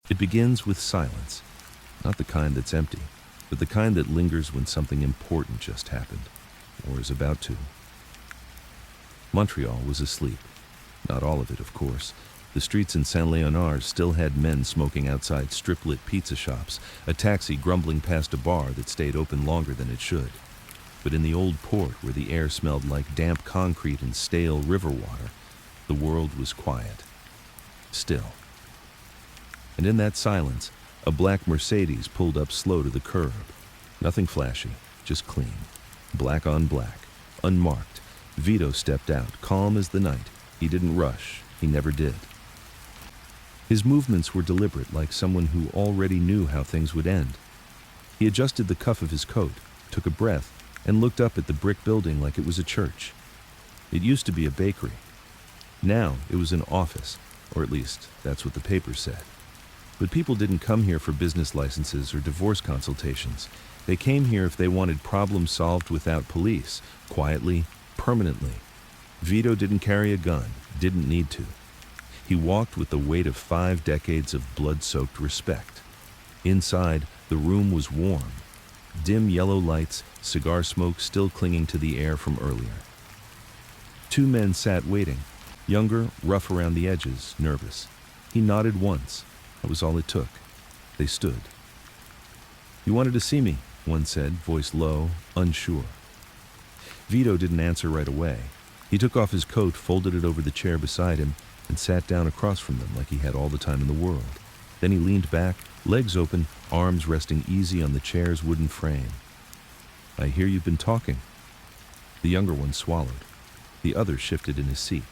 It begins with silence, not the kind that's empty, but the kind that lingers when something important just happened, or is about to. Montreal was asleep. Not all of it, of course. The streets in Saint-Léonard still had men smoking outside strip-lit pizza shops, a taxi grumbling past a bar that stayed open longer than it should. But in the old port, where the air smelled like damp concrete and stale river water, the world was quiet. Still. And in that silence, a black Mercedes pulled up slow to the curb. Nothing flashy, just clean. Black on black, unmarked. Vito stepped out, calm as the night. He didn't rush. He never did. His movements were deliberate, like someone who already knew how things would end. He adjusted the cuff of his coat, took a breath, and looked up at the brick building like it was a church. It used to be a bakery. Now it was an office, or at least that's what the papers said. But people didn't come here for business licenses or divorce consultations. They came here if they wanted problems solved without police, quietly, permanently. Vito didn't carry a gun, didn't need to. He walked with the weight of 5 decades of blood-soaked respect. Inside, the room was warm. Dim yellow lights, cigar smoke still clinging to the air from earlier. 2 men sat waiting, younger, rough around the edges, nervous. He nodded once. That was all it took. They stood. "You wanted to see me," one said, voice low, unsure. Vito didn't answer right away. He took off his coat, folded it over the chair beside him, and sat down across from them like he had all the time in the world. Then he leaned back, legs open, arms resting easy on the chair's wooden frame. "I hear you've been talking." The younger one swallowed. The other shifted in his seat.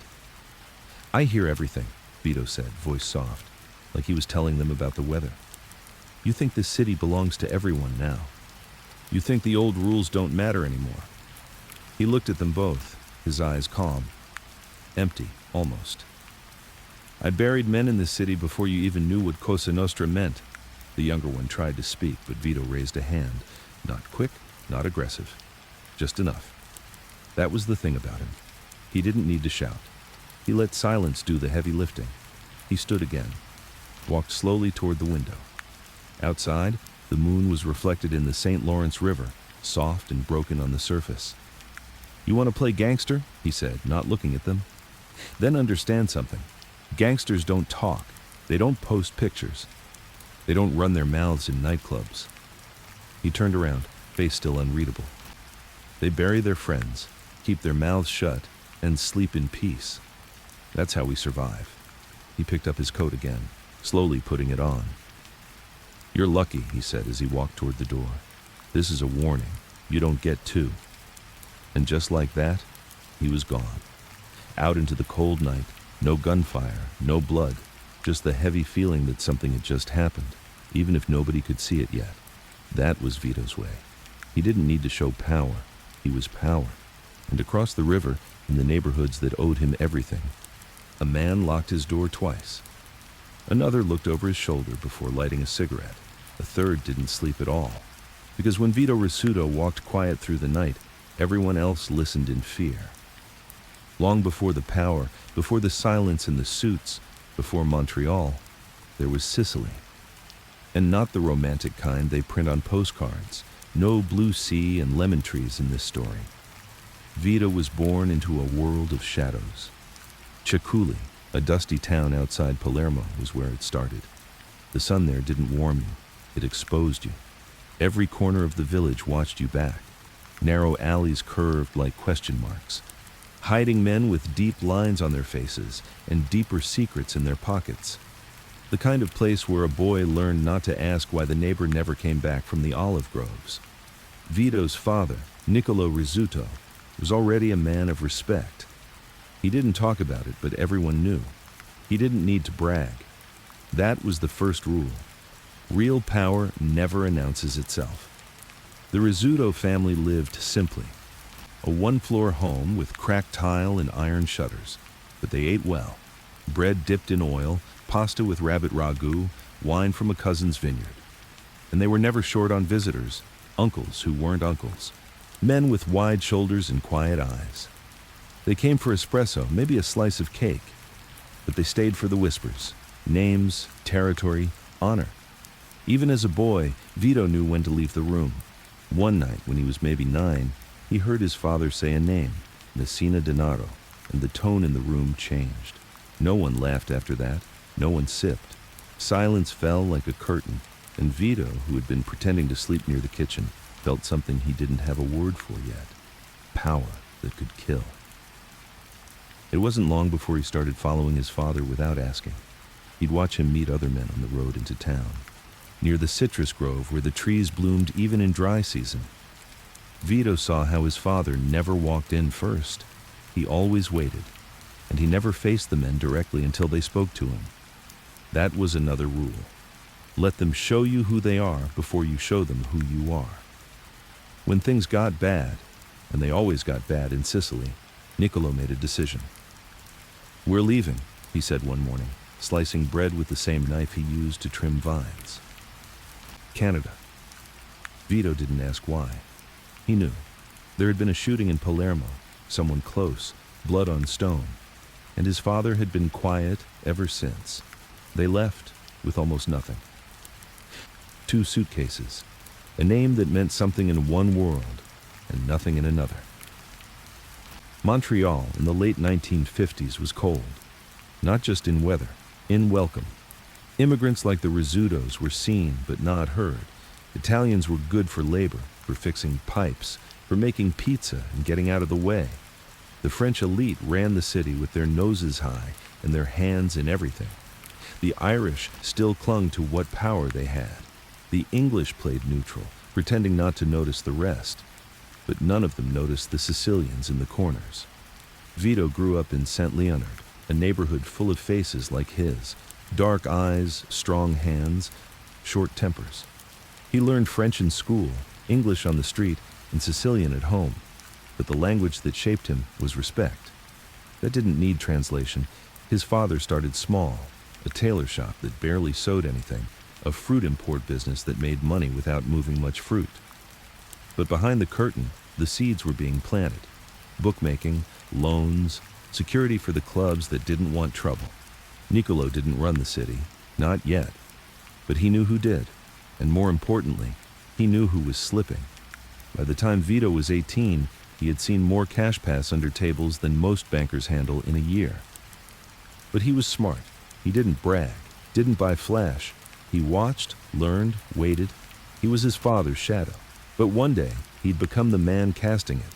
"I hear everything," Vito said, voice soft, like he was telling them about the weather. "You think this city belongs to everyone now. You think the old rules don't matter anymore." He looked at them both, his eyes calm. Empty, almost. "I buried men in this city before you even knew what Cosa Nostra meant." The younger one tried to speak, but Vito raised a hand. Not quick, not aggressive. Just enough. That was the thing about him. He didn't need to shout. He let silence do the heavy lifting. He stood again, walked slowly toward the window. Outside, the moon was reflected in the St. Lawrence River, soft and broken on the surface. "You want to play gangster?" he said, not looking at them. "Then understand something. Gangsters don't talk. They don't post pictures. They don't run their mouths in nightclubs." He turned around, face still unreadable. They bury their friends, keep their mouths shut, and sleep in peace. That's how we survive. He picked up his coat again, slowly putting it on. "You're lucky," he said as he walked toward the door. "This is a warning. You don't get 2. And just like that, he was gone. Out into the cold night, no gunfire, no blood, just the heavy feeling that something had just happened, even if nobody could see it yet. That was Vito's way. He didn't need to show power. He was power. And across the river, in the neighborhoods that owed him everything, a man locked his door twice. Another looked over his shoulder before lighting a cigarette. A third didn't sleep at all. Because when Vito Rizzuto walked quiet through the night, everyone else listened in fear. Long before the power, before the silence and the suits, before Montreal, there was Sicily. And not the romantic kind they print on postcards. No blue sea and lemon trees in this story. Vito was born into a world of shadows. Ciaculli, a dusty town outside Palermo, was where it started. The sun there didn't warm you. It exposed you. Every corner of the village watched you back. Narrow alleys curved like question marks, hiding men with deep lines on their faces and deeper secrets in their pockets. The kind of place where a boy learned not to ask why the neighbor never came back from the olive groves. Vito's father, Niccolo Rizzuto, was already a man of respect. He didn't talk about it, but everyone knew. He didn't need to brag. That was the first rule. Real power never announces itself. The Rizzuto family lived simply. A 1-floor home with cracked tile and iron shutters. But they ate well. Bread dipped in oil, pasta with rabbit ragu, wine from a cousin's vineyard. And they were never short on visitors, uncles who weren't uncles. Men with wide shoulders and quiet eyes. They came for espresso, maybe a slice of cake. But they stayed for the whispers. Names, territory, honor. Even as a boy, Vito knew when to leave the room. One night, when he was maybe 9, he heard his father say a name, Messina Denaro, and the tone in the room changed. No one laughed after that. No one sipped. Silence fell like a curtain, and Vito, who had been pretending to sleep near the kitchen, felt something he didn't have a word for yet. Power that could kill. It wasn't long before he started following his father without asking. He'd watch him meet other men on the road into town, near the citrus grove where the trees bloomed even in dry season. Vito saw how his father never walked in first. He always waited, and he never faced the men directly until they spoke to him. That was another rule. Let them show you who they are before you show them who you are. When things got bad, and they always got bad in Sicily, Niccolo made a decision. "We're leaving," he said one morning, slicing bread with the same knife he used to trim vines. Canada. Vito didn't ask why. He knew. There had been a shooting in Palermo, someone close, blood on stone, and his father had been quiet ever since. They left with almost nothing. 2 suitcases, a name that meant something in one world and nothing in another. Montreal in the late 1950s was cold, not just in weather, in welcome. Immigrants like the Rizzutos were seen but not heard. Italians were good for labor, for fixing pipes, for making pizza and getting out of the way. The French elite ran the city with their noses high and their hands in everything. The Irish still clung to what power they had. The English played neutral, pretending not to notice the rest. But none of them noticed the Sicilians in the corners. Vito grew up in St. Leonard, a neighborhood full of faces like his. Dark eyes, strong hands, short tempers. He learned French in school, English on the street, and Sicilian at home. But the language that shaped him was respect. That didn't need translation. His father started small. A tailor shop that barely sewed anything, a fruit import business that made money without moving much fruit. But behind the curtain, the seeds were being planted. Bookmaking, loans, security for the clubs that didn't want trouble. Niccolo didn't run the city, not yet. But he knew who did, and more importantly, he knew who was slipping. By the time Vito was 18, he had seen more cash pass under tables than most bankers handle in a year. But he was smart. He didn't brag, didn't buy flash. He watched, learned, waited. He was his father's shadow. But one day, he'd become the man casting it.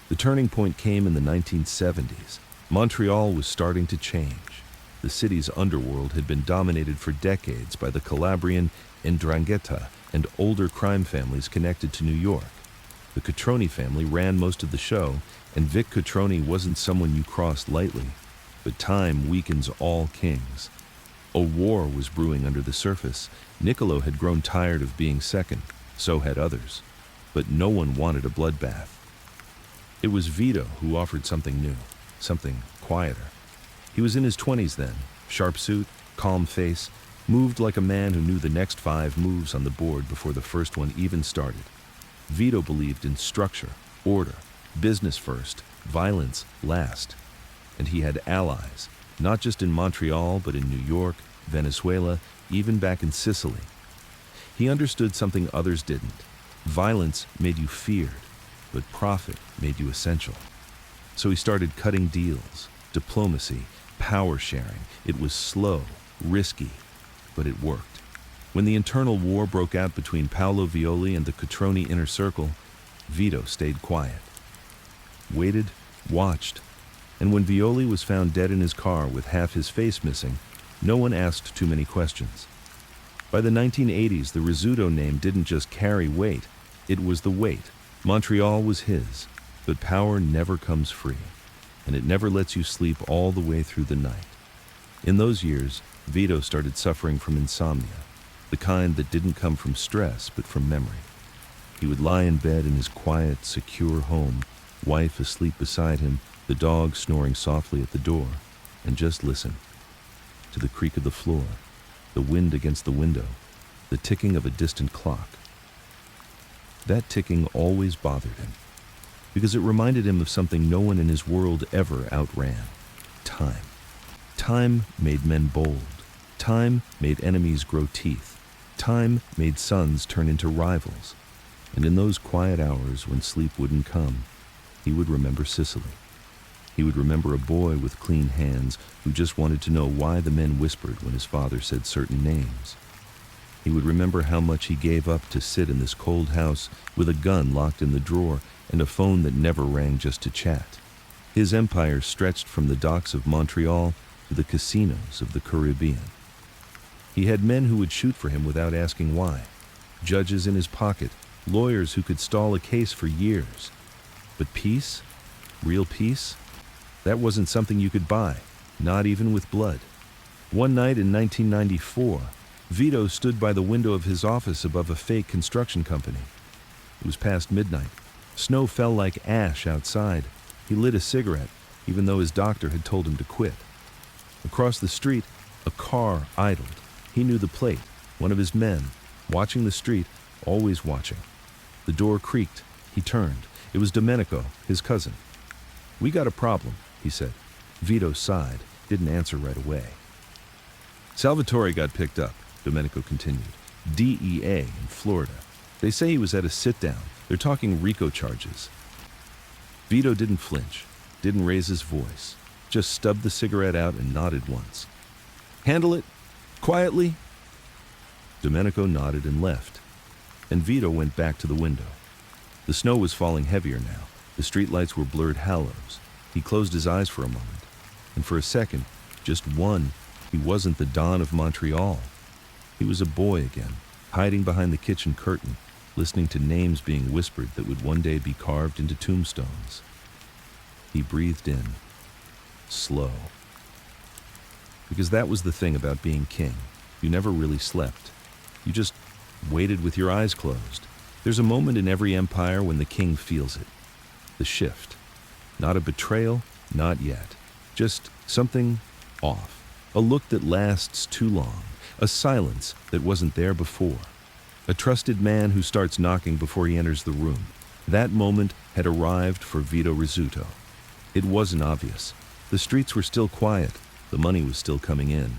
The turning point came in the 1970s. Montreal was starting to change. The city's underworld had been dominated for decades by the Calabrian 'Ndrangheta and older crime families connected to New York. The Cotroni family ran most of the show, and Vic Cotroni wasn't someone you crossed lightly. But time weakens all kings. A war was brewing under the surface. Niccolo had grown tired of being second, so had others. But no one wanted a bloodbath. It was Vito who offered something new, something quieter. He was in his 20s then, sharp suit, calm face, moved like a man who knew the next 5 moves on the board before the first one even started. Vito believed in structure, order, business first, violence last. And he had allies, not just in Montreal, but in New York, Venezuela, even back in Sicily. He understood something others didn't. Violence made you feared, but profit made you essential. So he started cutting deals, diplomacy, power sharing. It was slow, risky, but it worked. When the internal war broke out between Paolo Violi and the Cotroni inner circle, Vito stayed quiet. Waited, watched, and when Violi was found dead in his car with half his face missing, no one asked too many questions. By the 1980s, the Rizzuto name didn't just carry weight, it was the weight. Montreal was his, but power never comes free, and it never lets you sleep all the way through the night. In those years, Vito started suffering from insomnia, the kind that didn't come from stress, but from memory. He would lie in bed in his quiet, secure home, wife asleep beside him, the dog snoring softly at the door, and just listen to the creak of the floor, the wind against the window, the ticking of a distant clock. That ticking always bothered him, because it reminded him of something no one in his world ever outran: time. Time made men bold. Time made enemies grow teeth. Time made sons turn into rivals. And in those quiet hours when sleep wouldn't come, he would remember Sicily. He would remember a boy with clean hands who just wanted to know why the men whispered when his father said certain names. He would remember how much he gave up to sit in this cold house with a gun locked in the drawer and a phone that never rang just to chat. His empire stretched from the docks of Montreal to the casinos of the Caribbean. He had men who would shoot for him without asking why, judges in his pocket, lawyers who could stall a case for years. But peace, real peace, that wasn't something you could buy, not even with blood. One night in 1994, Vito stood by the window of his office above a fake construction company. It was past midnight. Snow fell like ash outside. He lit a cigarette, even though his doctor had told him to quit. Across the street, a car idled. He knew the plate, one of his men, watching the street, always watching. The door creaked. He turned. It was Domenico, his cousin. "We got a problem," he said. Vito sighed, didn't answer right away. "Salvatore got picked up," Domenico continued. "DEA in Florida. They say he was at a sit-down. They're talking RICO charges." Vito didn't flinch, didn't raise his voice, just stubbed the cigarette out and nodded once. "Handle it? Quietly?" Domenico nodded and left, and Vito went back to the window. The snow was falling heavier now. The streetlights were blurred halos. He closed his eyes for a moment, and for a second, just one, he wasn't the Don of Montreal. He was a boy again, hiding behind the kitchen curtain, listening to names being whispered that would one day be carved into tombstones. He breathed in, slow. Because that was the thing about being king. You never really slept. You just waited with your eyes closed. There's a moment in every empire when the king feels it. The shift. Not a betrayal, not yet. Just something off. A look that lasts too long. A silence that wasn't there before. A trusted man who starts knocking before he enters the room. That moment had arrived for Vito Rizzuto. It wasn't obvious. The streets were still quiet. The money was still coming in.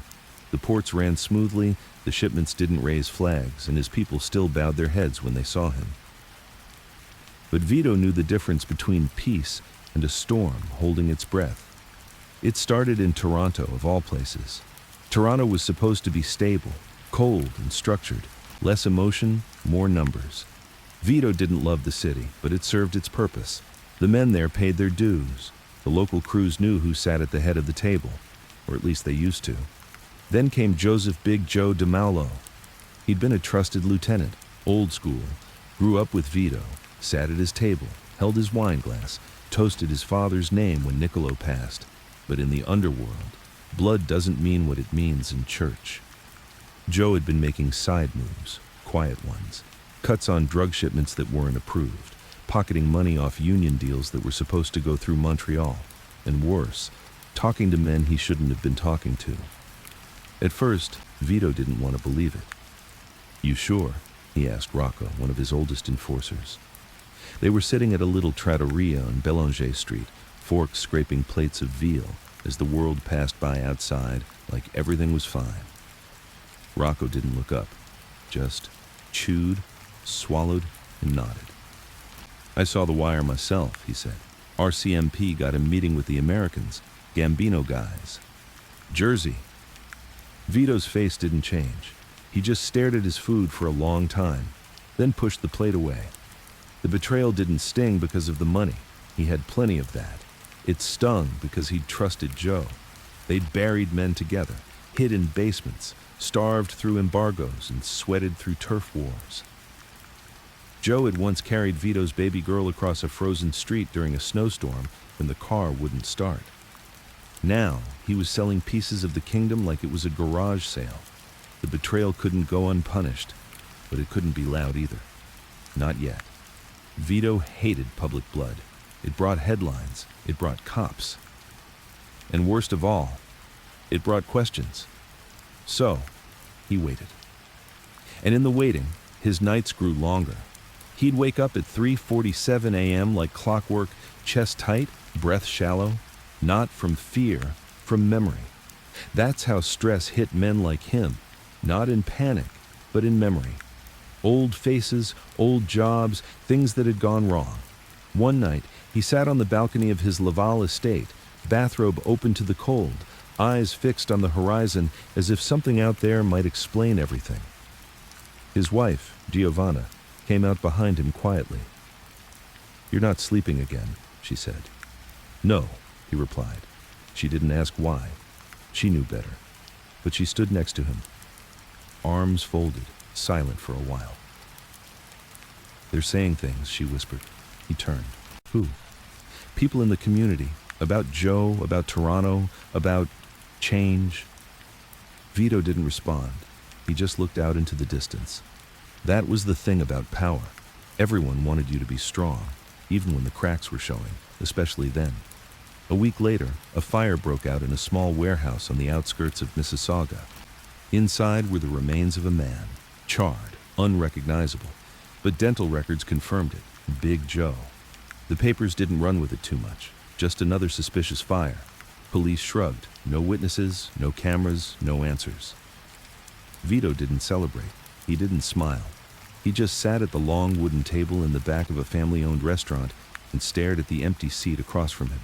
The ports ran smoothly, the shipments didn't raise flags, and his people still bowed their heads when they saw him. But Vito knew the difference between peace and a storm holding its breath. It started in Toronto, of all places. Toronto was supposed to be stable, cold and structured, less emotion, more numbers. Vito didn't love the city, but it served its purpose. The men there paid their dues. The local crews knew who sat at the head of the table, or at least they used to. Then came Joseph Big Joe DeMaulo. He'd been a trusted lieutenant, old school, grew up with Vito, sat at his table, held his wine glass, toasted his father's name when Niccolo passed. But in the underworld, blood doesn't mean what it means in church. Joe had been making side moves, quiet ones, cuts on drug shipments that weren't approved, pocketing money off union deals that were supposed to go through Montreal, and worse, talking to men he shouldn't have been talking to. At first, Vito didn't want to believe it. "You sure?" he asked Rocco, one of his oldest enforcers. They were sitting at a little trattoria on Belanger Street, forks scraping plates of veal as the world passed by outside like everything was fine. Rocco didn't look up, just chewed, swallowed, and nodded. "I saw the wire myself," he said. "RCMP got a meeting with the Americans, Gambino guys. Jersey." Vito's face didn't change. He just stared at his food for a long time, then pushed the plate away. The betrayal didn't sting because of the money. He had plenty of that. It stung because he'd trusted Joe. They'd buried men together, hid in basements, starved through embargoes, and sweated through turf wars. Joe had once carried Vito's baby girl across a frozen street during a snowstorm when the car wouldn't start. Now, he was selling pieces of the kingdom like it was a garage sale. The betrayal couldn't go unpunished, but it couldn't be loud either. Not yet. Vito hated public blood. It brought headlines. It brought cops. And worst of all, it brought questions. So, he waited. And in the waiting, his nights grew longer. He'd wake up at 3:47 a.m. like clockwork, chest tight, breath shallow, not from fear, from memory. That's how stress hit men like him, not in panic, but in memory. Old faces, old jobs, things that had gone wrong. One night, he sat on the balcony of his Laval estate, bathrobe open to the cold, eyes fixed on the horizon as if something out there might explain everything. His wife, Giovanna, came out behind him quietly. "You're not sleeping again," she said. "No," he replied. She didn't ask why. She knew better. But she stood next to him, arms folded, silent for a while. "They're saying things," she whispered. He turned. "Who?" "People in the community. About Joe, about Toronto, about change." Vito didn't respond. He just looked out into the distance. That was the thing about power. Everyone wanted you to be strong, even when the cracks were showing, especially then. A week later, a fire broke out in a small warehouse on the outskirts of Mississauga. Inside were the remains of a man, charred, unrecognizable, but dental records confirmed it, Big Joe. The papers didn't run with it too much, just another suspicious fire. Police shrugged, no witnesses, no cameras, no answers. Vito didn't celebrate, he didn't smile. He just sat at the long wooden table in the back of a family-owned restaurant and stared at the empty seat across from him.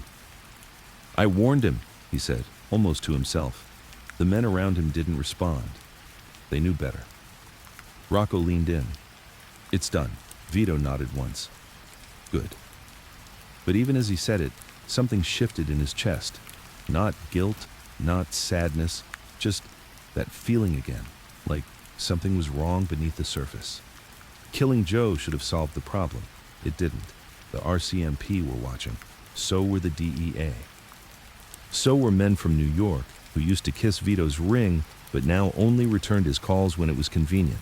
"I warned him," he said, almost to himself. The men around him didn't respond. They knew better. Rocco leaned in. "It's done." Vito nodded once. "Good." But even as he said it, something shifted in his chest. Not guilt, not sadness, just that feeling again, like something was wrong beneath the surface. Killing Joe should have solved the problem. It didn't. The RCMP were watching. So were the DEA. So were men from New York, who used to kiss Vito's ring, but now only returned his calls when it was convenient.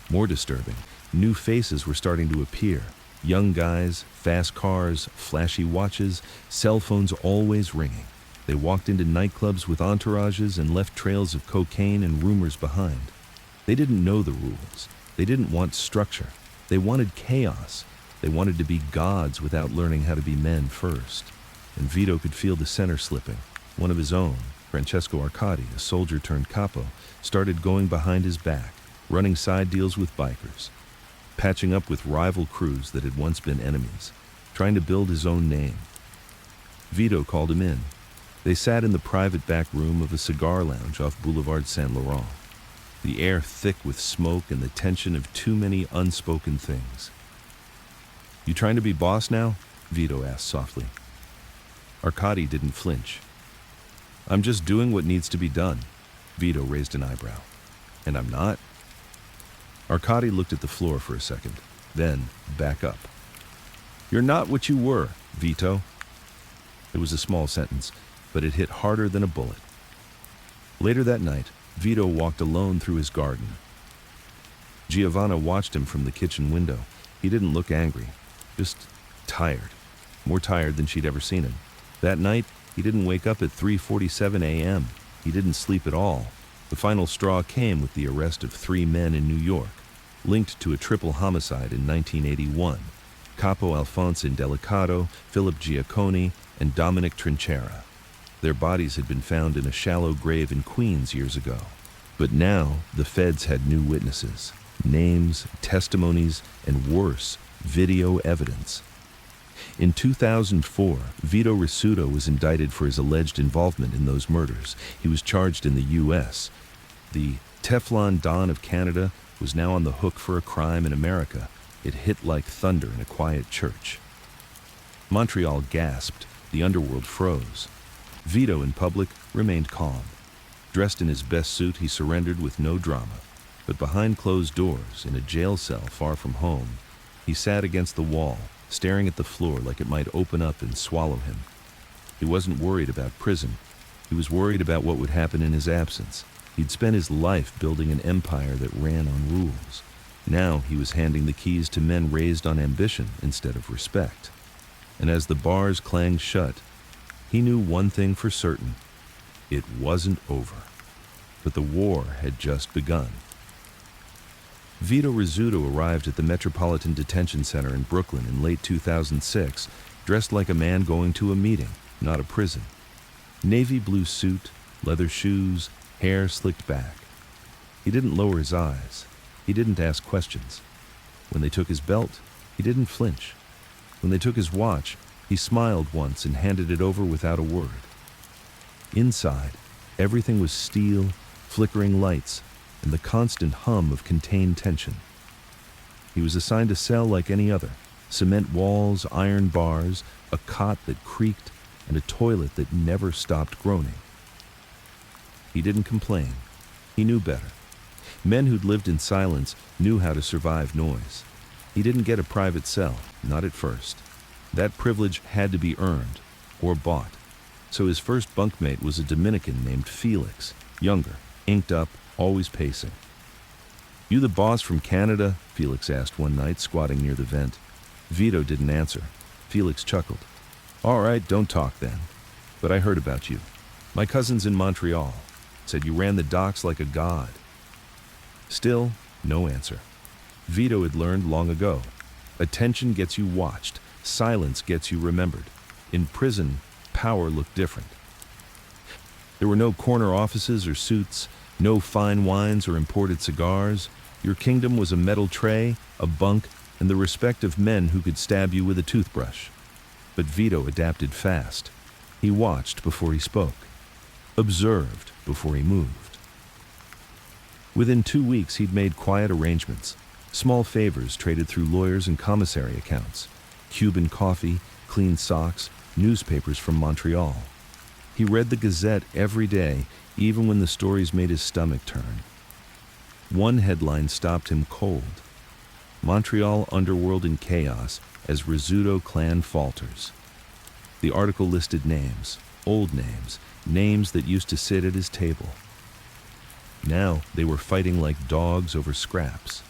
More disturbing, new faces were starting to appear. Young guys, fast cars, flashy watches, cell phones always ringing. They walked into nightclubs with entourages and left trails of cocaine and rumors behind. They didn't know the rules. They didn't want structure. They wanted chaos. They wanted to be gods without learning how to be men first. And Vito could feel the center slipping. One of his own, Francesco Arcadi, a soldier turned capo, started going behind his back, running side deals with bikers, patching up with rival crews that had once been enemies, trying to build his own name. Vito called him in. They sat in the private back room of a cigar lounge off Boulevard Saint Laurent, the air thick with smoke and the tension of too many unspoken things. "You trying to be boss now?" Vito asked softly. Arcadi didn't flinch. "I'm just doing what needs to be done." Vito raised an eyebrow. "And I'm not?" Arcadi looked at the floor for a second, then back up. "You're not what you were, Vito." It was a small sentence, but it hit harder than a bullet. Later that night, Vito walked alone through his garden. Giovanna watched him from the kitchen window. He didn't look angry, just tired, more tired than she'd ever seen him. That night, he didn't wake up at 3:47 a.m. He didn't sleep at all. The final straw came with the arrest of 3 men in New York, linked to a triple homicide in 1981. Capo Alfonso Indelicato, Philip Giacconi, and Dominic Trinchera. Their bodies had been found in a shallow grave in Queens years ago. But now, the feds had new witnesses, names, testimonies, and worse, video evidence. In 2004, Vito Rizzuto was indicted for his alleged involvement in those murders. He was charged in the U.S. The Teflon Don of Canada was now on the hook for a crime in America. It hit like thunder in a quiet church. Montreal gasped. The underworld froze. Vito, in public, remained calm. Dressed in his best suit, he surrendered with no drama. But behind closed doors, in a jail cell far from home, he sat against the wall, staring at the floor like it might open up and swallow him. He wasn't worried about prison. He was worried about what would happen in his absence. He'd spent his life building an empire that ran on rules. Now he was handing the keys to men raised on ambition instead of respect. And as the bars clanged shut, he knew one thing for certain. It wasn't over. But the war had just begun. Vito Rizzuto arrived at the Metropolitan Detention Center in Brooklyn in late 2006, dressed like a man going to a meeting, not a prison. Navy blue suit, Leather shoes, hair slicked back. He didn't lower his eyes. He didn't ask questions. When they took his belt, he didn't flinch. When they took his watch, he smiled once and handed it over without a word. Inside, everything was steel, flickering lights, and the constant hum of contained tension. He was assigned a cell like any other: cement walls, iron bars, a cot that creaked, and a toilet that never stopped groaning. He didn't complain. He knew better. Men who'd lived in silence knew how to survive noise. He didn't get a private cell, not at first. That privilege had to be earned, or bought. So his first bunkmate was a Dominican named Felix, younger, inked up, always pacing. "You the boss from Canada?" Felix asked one night, squatting near the vent. Vito didn't answer. Felix chuckled. "All right, don't talk then. But I heard about you. My cousin's in Montreal. Said you ran the docks like a god." Still, no answer. Vito had learned long ago. Attention gets you watched. Silence gets you remembered. In prison, power looked different. There were no corner offices or suits, no fine wines or imported cigars. Your kingdom was a metal tray, a bunk, and the respect of men who could stab you with a toothbrush. But Vito adapted fast. He watched before he spoke, observed before he moved. Within 2 weeks, he'd made quiet arrangements, small favors traded through lawyers and commissary accounts, Cuban coffee, clean socks, newspapers from Montreal. He read the Gazette every day, even when the stories made his stomach turn. One headline stopped him cold: "Montreal Underworld in chaos as Rizzuto clan falters." The article listed names, old names, names that used to sit at his table. Now they were fighting like dogs over scraps.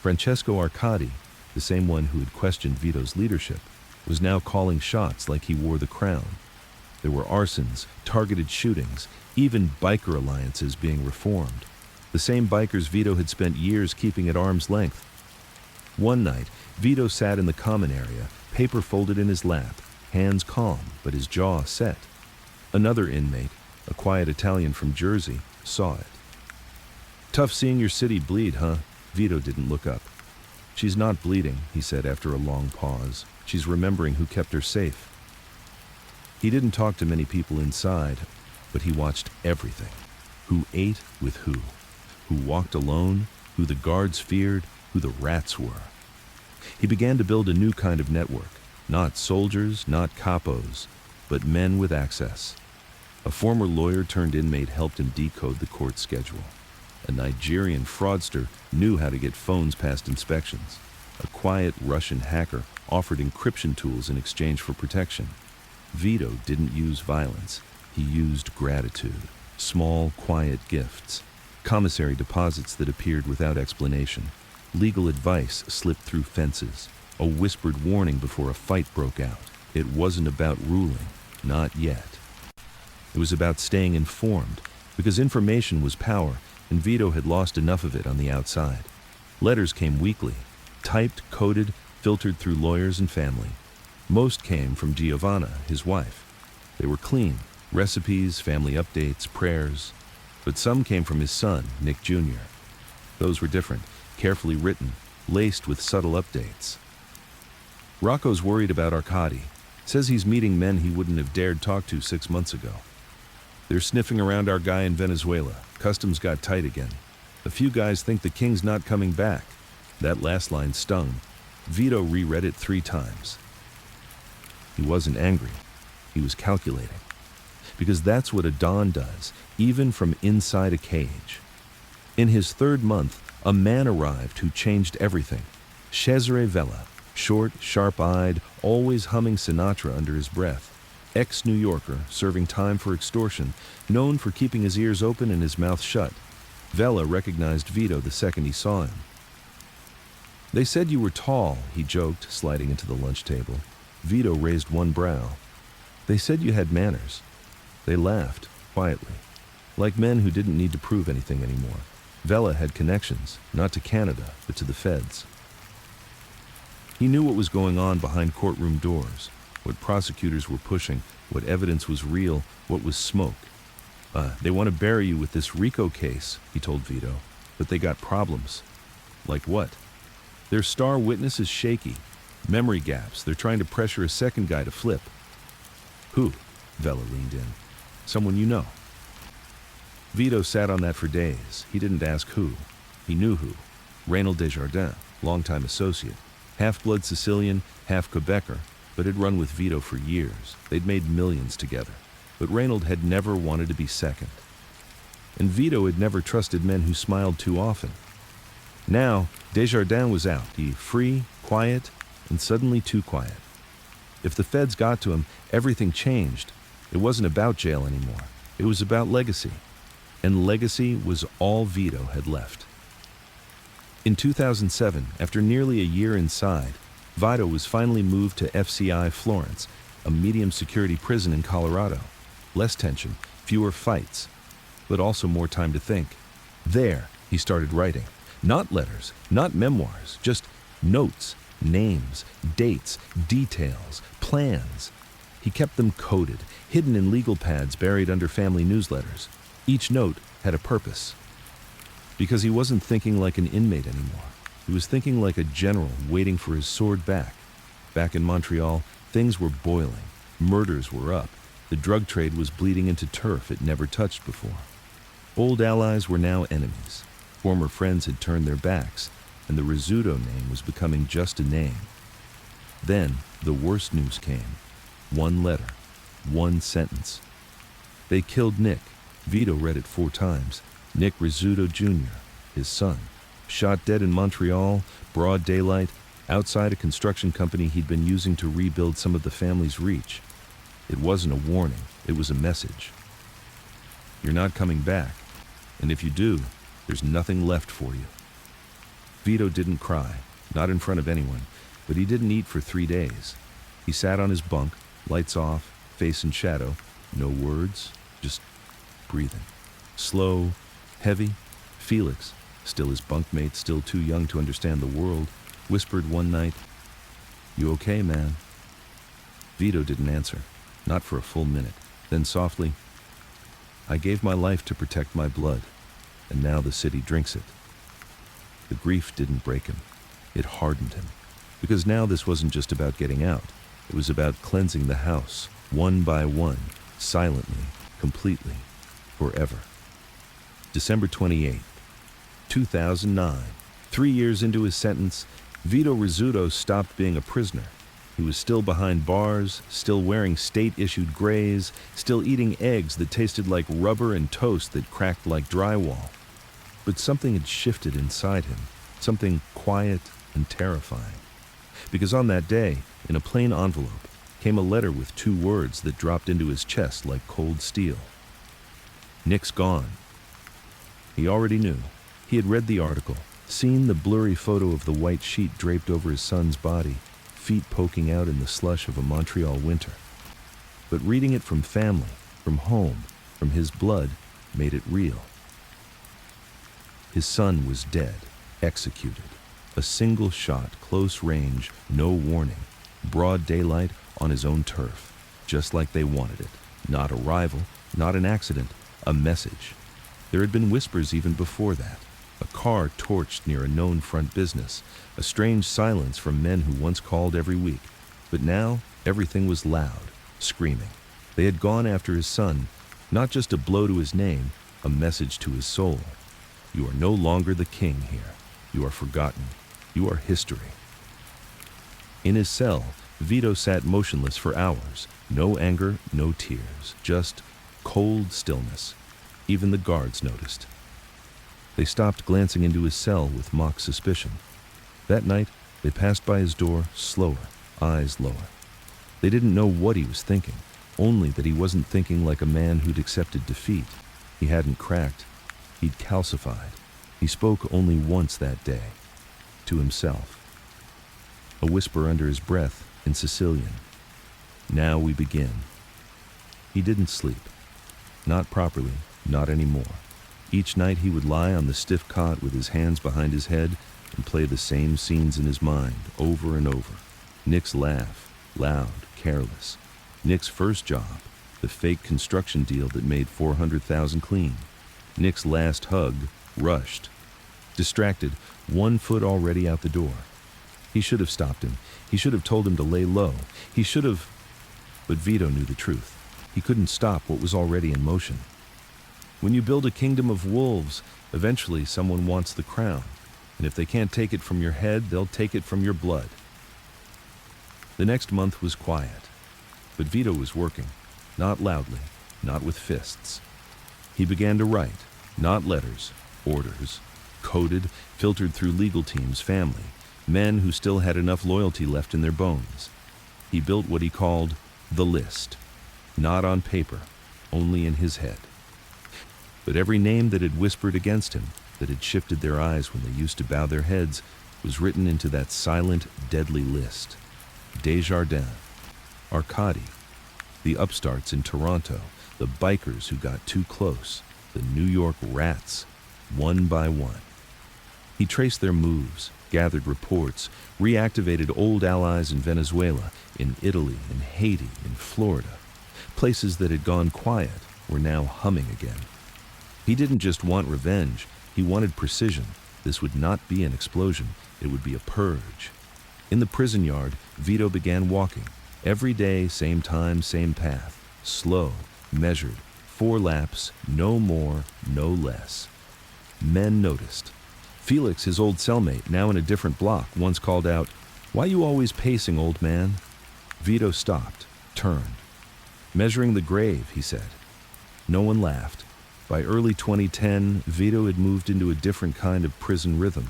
Francesco Arcadi, the same one who had questioned Vito's leadership, was now calling shots like he wore the crown. There were arsons, targeted shootings, even biker alliances being reformed. The same bikers Vito had spent years keeping at arm's length. One night, Vito sat in the common area, paper folded in his lap, hands calm, but his jaw set. Another inmate, a quiet Italian from Jersey, saw it. "Tough seeing your city bleed, huh?" Vito didn't look up. "She's not bleeding," he said after a long pause. "She's remembering who kept her safe." He didn't talk to many people inside, but he watched everything. Who ate with who walked alone, who the guards feared, who the rats were. He began to build a new kind of network, not soldiers, not capos, but men with access. A former lawyer turned inmate helped him decode the court schedule. A Nigerian fraudster knew how to get phones past inspections. A quiet Russian hacker offered encryption tools in exchange for protection. Vito didn't use violence. He used gratitude, small, quiet gifts, commissary deposits that appeared without explanation, legal advice slipped through fences, a whispered warning before a fight broke out. It wasn't about ruling, not yet. It was about staying informed, because information was power, and Vito had lost enough of it on the outside. Letters came weekly, typed, coded, filtered through lawyers and family. Most came from Giovanna, his wife. They were clean, recipes, family updates, prayers. But some came from his son, Nick Jr. Those were different, carefully written, laced with subtle updates. "Rocco's worried about Arcadi. Says he's meeting men he wouldn't have dared talk to 6 months ago. They're sniffing around our guy in Venezuela. Customs got tight again. A few guys think the king's not coming back." That last line stung. Vito reread it 3 times. He wasn't angry. He was calculating. Because that's what a Don does, even from inside a cage. In his 3rd month, a man arrived who changed everything. Cesare Vella, short, sharp-eyed, always humming Sinatra under his breath. Ex-New Yorker, serving time for extortion, known for keeping his ears open and his mouth shut. Vella recognized Vito the second he saw him. "They said you were tall," he joked, sliding into the lunch table. Vito raised one brow. "They said you had manners." They laughed, quietly, like men who didn't need to prove anything anymore. Vella had connections, not to Canada, but to the feds. He knew what was going on behind courtroom doors, what prosecutors were pushing, what evidence was real, what was smoke. They want to bury you with this RICO case, he told Vito, but they got problems. Like what? Their star witness is shaky. Memory gaps. They're trying to pressure a second guy to flip. Who? Vela leaned in. Someone you know. Vito sat on that for days. He didn't ask who. He knew who. Reynold Desjardins, longtime associate. Half-blood Sicilian, half Quebecer, but had run with Vito for years. They'd made millions together. But Reynold had never wanted to be second. And Vito had never trusted men who smiled too often. Now, Desjardins was out. He free, quiet, and suddenly too quiet. If the feds got to him, everything changed. It wasn't about jail anymore. It was about legacy. And legacy was all Vito had left. In 2007, after nearly a year inside, Vito was finally moved to FCI Florence, a medium-security prison in Colorado. Less tension, fewer fights, but also more time to think. There, he started writing. Not letters, not memoirs, just notes, names, dates, details, plans. He kept them coded, hidden in legal pads buried under family newsletters. Each note had a purpose. Because he wasn't thinking like an inmate anymore. He was thinking like a general waiting for his sword back. Back in Montreal, things were boiling. Murders were up. The drug trade was bleeding into turf it never touched before. Old allies were now enemies. Former friends had turned their backs, and the Rizzuto name was becoming just a name. Then, the worst news came. One letter. One sentence. They killed Nick. Vito read it 4 times. Nick Rizzuto Jr., his son. Shot dead in Montreal, broad daylight, outside a construction company he'd been using to rebuild some of the family's reach. It wasn't a warning, it was a message. You're not coming back, and if you do, there's nothing left for you. Vito didn't cry, not in front of anyone, but he didn't eat for 3 days. He sat on his bunk, lights off, face in shadow, no words, just breathing. Slow, heavy. Felix, still his bunkmate, still too young to understand the world, whispered one night, "You okay, man?" Vito didn't answer, not for a full minute. Then softly, "I gave my life to protect my blood, and now the city drinks it." The grief didn't break him. It hardened him. Because now this wasn't just about getting out. It was about cleansing the house, one by one, silently, completely, forever. December 28th, 2009. 3 years into his sentence, Vito Rizzuto stopped being a prisoner. He was still behind bars, still wearing state-issued grays, still eating eggs that tasted like rubber and toast that cracked like drywall. But something had shifted inside him, something quiet and terrifying. Because on that day, in a plain envelope, came a letter with 2 words that dropped into his chest like cold steel. Nick's gone. He already knew. He had read the article, seen the blurry photo of the white sheet draped over his son's body, feet poking out in the slush of a Montreal winter. But reading it from family, from home, from his blood, made it real. His son was dead, executed. A single shot, close range, no warning. Broad daylight on his own turf, just like they wanted it. Not a rival, not an accident, a message. There had been whispers even before that. A car torched near a known front business, a strange silence from men who once called every week. But now, everything was loud, screaming. They had gone after his son, not just a blow to his name, a message to his soul. You are no longer the king here. You are forgotten. You are history. In his cell, Vito sat motionless for hours. No anger, no tears, just cold stillness. Even the guards noticed. They stopped glancing into his cell with mock suspicion. That night, they passed by his door, slower, eyes lower. They didn't know what he was thinking, only that he wasn't thinking like a man who'd accepted defeat. He hadn't cracked. He'd calcified. He spoke only once that day, to himself. A whisper under his breath in Sicilian. "Now we begin." He didn't sleep. Not properly, not anymore. Each night he would lie on the stiff cot with his hands behind his head and play the same scenes in his mind over and over. Nick's laugh, loud, careless. Nick's first job, the fake construction deal that made 400,000 clean. Nick's last hug, rushed. Distracted, 1 foot already out the door. He should have stopped him. He should have told him to lay low. He should have... But Vito knew the truth. He couldn't stop what was already in motion. When you build a kingdom of wolves, eventually someone wants the crown. And if they can't take it from your head, they'll take it from your blood. The next month was quiet. But Vito was working. Not loudly, not with fists. He began to write, not letters, orders, coded, filtered through legal teams, family, men who still had enough loyalty left in their bones. He built what he called the list, not on paper, only in his head. But every name that had whispered against him, that had shifted their eyes when they used to bow their heads, was written into that silent, deadly list. Desjardins, Arcady, the upstarts in Toronto, the bikers who got too close, the New York rats, one by one. He traced their moves, gathered reports, reactivated old allies in Venezuela, in Italy, in Haiti, in Florida. Places that had gone quiet were now humming again. He didn't just want revenge, he wanted precision. This would not be an explosion, it would be a purge. In the prison yard, Vito began walking. Every day, same time, same path. Slow, measured, 4 laps, no more, no less. Men noticed. Felix, his old cellmate, now in a different block, once called out, "Why you always pacing, old man?" Vito stopped, turned. "Measuring the grave," he said. No one laughed. By early 2010, Vito had moved into a different kind of prison rhythm,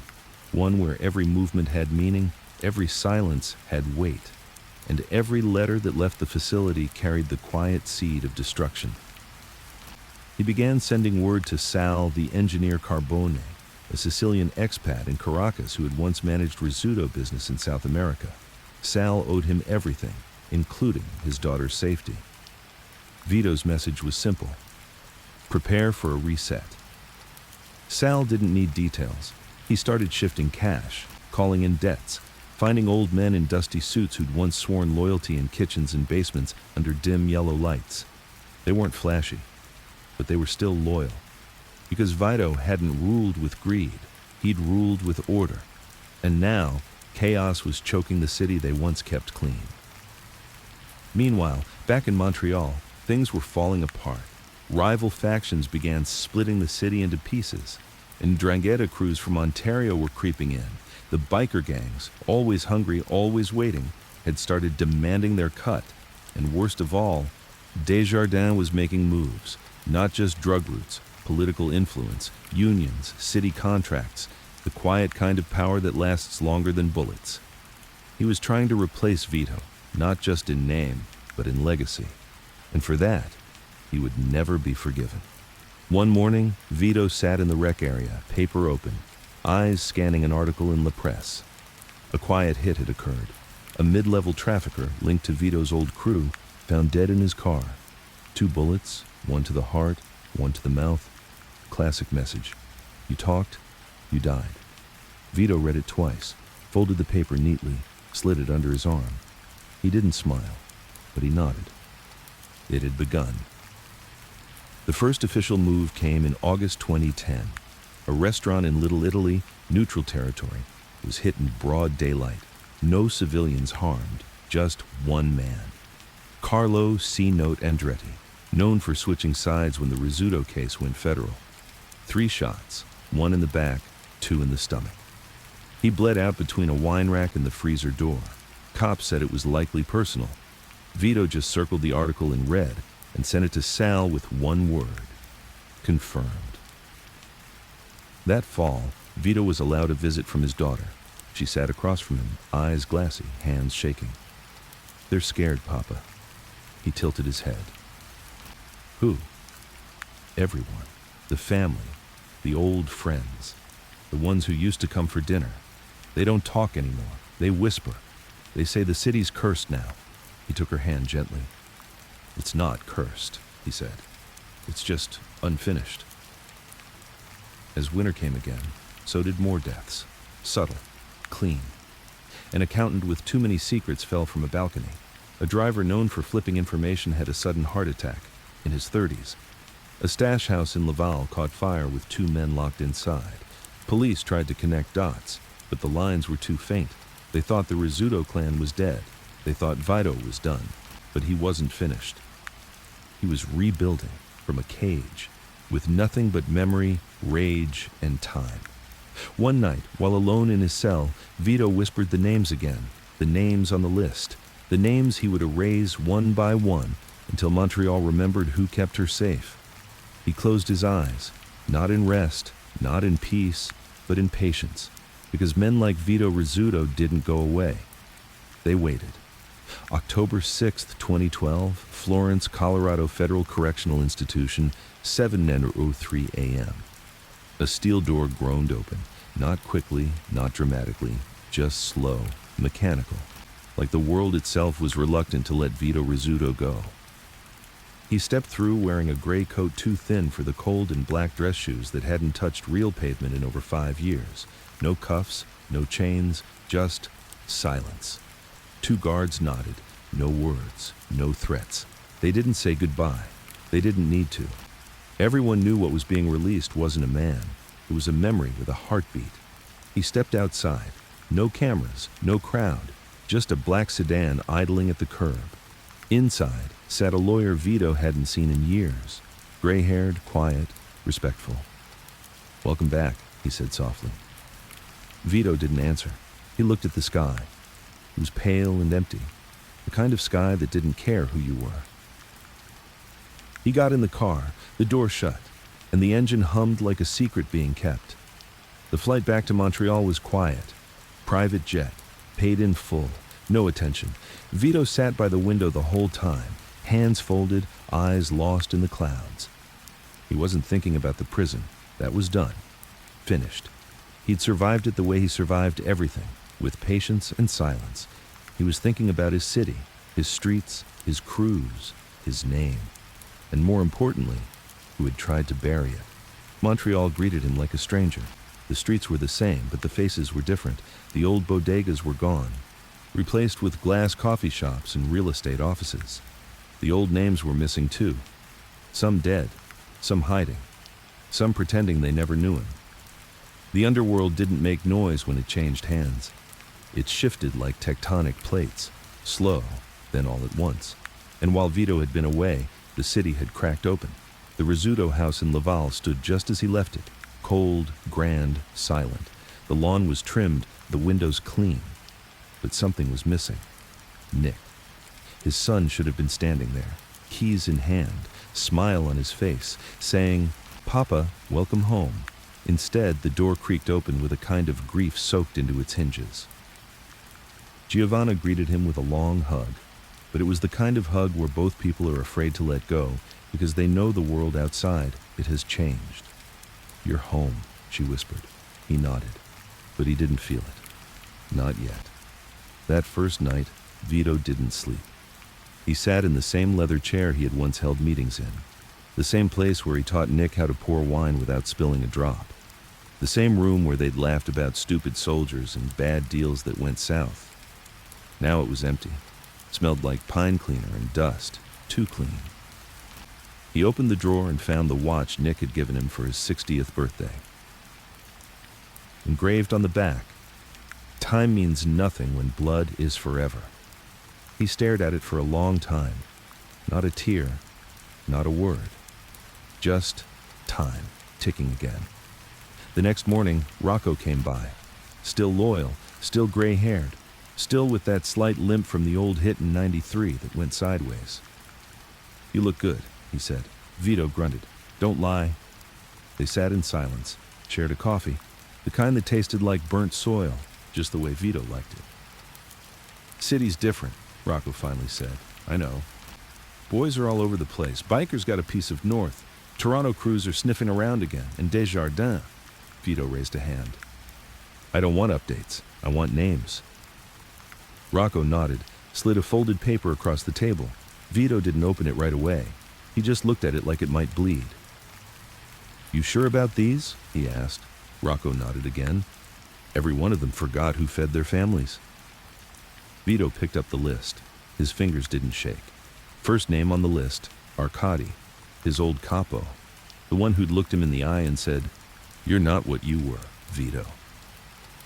one where every movement had meaning, every silence had weight, and every letter that left the facility carried the quiet seed of destruction. He began sending word to Sal, the engineer Carbone, a Sicilian expat in Caracas who had once managed Rizzuto business in South America. Sal owed him everything, including his daughter's safety. Vito's message was simple: prepare for a reset. Sal didn't need details. He started shifting cash, calling in debts, finding old men in dusty suits who'd once sworn loyalty in kitchens and basements under dim yellow lights. They weren't flashy, but they were still loyal. Because Vito hadn't ruled with greed, he'd ruled with order. And now, chaos was choking the city they once kept clean. Meanwhile, back in Montreal, things were falling apart. Rival factions began splitting the city into pieces, and Drangheta crews from Ontario were creeping in. The biker gangs, always hungry, always waiting, had started demanding their cut. And worst of all, Desjardins was making moves, not just drug routes, political influence, unions, city contracts, the quiet kind of power that lasts longer than bullets. He was trying to replace Vito, not just in name, but in legacy. And for that, he would never be forgiven. One morning, Vito sat in the rec area, paper open, eyes scanning an article in La Presse. A quiet hit had occurred. A mid-level trafficker linked to Vito's old crew found dead in his car. 2 bullets, one to the heart, one to the mouth. Classic message. You talked, you died. Vito read it twice, folded the paper neatly, slid it under his arm. He didn't smile, but he nodded. It had begun. The first official move came in August 2010. A restaurant in Little Italy, neutral territory, was hit in broad daylight. No civilians harmed, just one man. Carlo C-Note Andretti, known for switching sides when the Rizzuto case went federal. 3 shots, 1 in the back, 2 in the stomach. He bled out between a wine rack and the freezer door. Cops said it was likely personal. Vito just circled the article in red and sent it to Sal with 1 word: confirmed. That fall, Vito was allowed a visit from his daughter. She sat across from him, eyes glassy, hands shaking. "They're scared, Papa." He tilted his head. "Who?" "Everyone. The family. The old friends. The ones who used to come for dinner. They don't talk anymore. They whisper. They say the city's cursed now." He took her hand gently. "It's not cursed," he said. "It's just unfinished." As winter came again, so did more deaths. Subtle, clean. An accountant with too many secrets fell from a balcony. A driver known for flipping information had a sudden heart attack. in his 30s. A stash house in Laval caught fire with 2 men locked inside. Police tried to connect dots, but the lines were too faint. They thought the Rizzuto clan was dead. They thought Vito was done, but he wasn't finished. He was rebuilding from a cage, with nothing but memory, rage, and time. One night, while alone in his cell, Vito whispered the names again, the names on the list, the names he would erase one by one until Montreal remembered who kept her safe. He closed his eyes, not in rest, not in peace, but in patience, because men like Vito Rizzuto didn't go away. They waited. October 6th, 2012, Florence, Colorado Federal Correctional Institution, 7:03 a.m. A steel door groaned open, not quickly, not dramatically, just slow, mechanical, like the world itself was reluctant to let Vito Rizzuto go. He stepped through wearing a gray coat too thin for the cold and black dress shoes that hadn't touched real pavement in over 5 years. No cuffs, no chains, just silence. 2 guards nodded, no words, no threats. They didn't say goodbye. They didn't need to. Everyone knew what was being released wasn't a man. It was a memory with a heartbeat. He stepped outside. No cameras, no crowd, just a black sedan idling at the curb. Inside sat a lawyer Vito hadn't seen in years, gray-haired, quiet, respectful. "Welcome back," he said softly. Vito didn't answer. He looked at the sky. It was pale and empty, the kind of sky that didn't care who you were. He got in the car, the door shut, and the engine hummed like a secret being kept. The flight back to Montreal was quiet. Private jet, paid in full, no attention. Vito sat by the window the whole time, hands folded, eyes lost in the clouds. He wasn't thinking about the prison. That was done. Finished. He'd survived it the way he survived everything, with patience and silence. He was thinking about his city, his streets, his crews, his name, and more importantly, who had tried to bury it. Montreal greeted him like a stranger. The streets were the same, but the faces were different. The old bodegas were gone, replaced with glass coffee shops and real estate offices. The old names were missing too. Some dead, some hiding, some pretending they never knew him. The underworld didn't make noise when it changed hands. It shifted like tectonic plates, slow, then all at once. And while Vito had been away, the city had cracked open. The Rizzuto house in Laval stood just as he left it, cold, grand, silent. The lawn was trimmed, the windows clean. But something was missing. Nick. His son should have been standing there, keys in hand, smile on his face, saying, "Papa, welcome home." Instead, the door creaked open with a kind of grief soaked into its hinges. Giovanna greeted him with a long hug, but it was the kind of hug where both people are afraid to let go because they know the world outside, it has changed. "You're home," she whispered. He nodded, but he didn't feel it. Not yet. That first night, Vito didn't sleep. He sat in the same leather chair he had once held meetings in, the same place where he taught Nick how to pour wine without spilling a drop, the same room where they'd laughed about stupid soldiers and bad deals that went south. Now it was empty, smelled like pine cleaner and dust, too clean. He opened the drawer and found the watch Nick had given him for his 60th birthday. Engraved on the back, "Time means nothing when blood is forever." He stared at it for a long time. Not a tear, not a word. Just time, ticking again. The next morning, Rocco came by. Still loyal, still gray-haired, still with that slight limp from the old hit in '93 that went sideways. "You look good," he said. Vito grunted. "Don't lie." They sat in silence, shared a coffee, the kind that tasted like burnt soil, just the way Vito liked it. "City's different," Rocco finally said. "I know. Boys are all over the place. Bikers got a piece of North. Toronto crews are sniffing around again, and Desjardins." Vito raised a hand. "I don't want updates. I want names." Rocco nodded, slid a folded paper across the table. Vito didn't open it right away. He just looked at it like it might bleed. "You sure about these?" he asked. Rocco nodded again. Every one of them forgot who fed their families. Vito picked up the list. His fingers didn't shake. First name on the list, Arkady. his old capo, the one who'd looked him in the eye and said, "You're not what you were, Vito."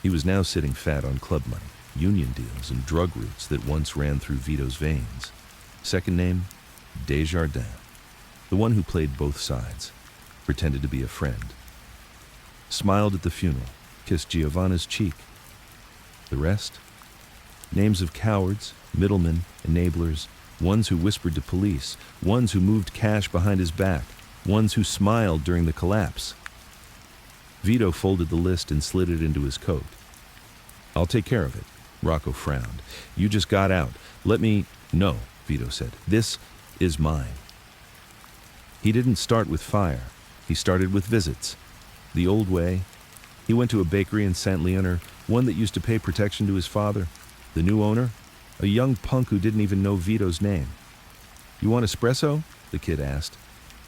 He was now sitting fat on club money, union deals, and drug routes that once ran through Vito's veins. Second name, Desjardins, the one who played both sides, pretended to be a friend. Smiled at the funeral, kissed Giovanna's cheek. The rest? Names of cowards, middlemen, enablers, ones who whispered to police, ones who moved cash behind his back, ones who smiled during the collapse. Vito folded the list and slid it into his coat. "I'll take care of it." Rocco frowned. "You just got out. Let me—" "No," Vito said. "This is mine." He didn't start with fire. He started with visits. The old way. He went to a bakery in St. Leonard, one that used to pay protection to his father. The new owner? A young punk who didn't even know Vito's name. "You want espresso?" the kid asked.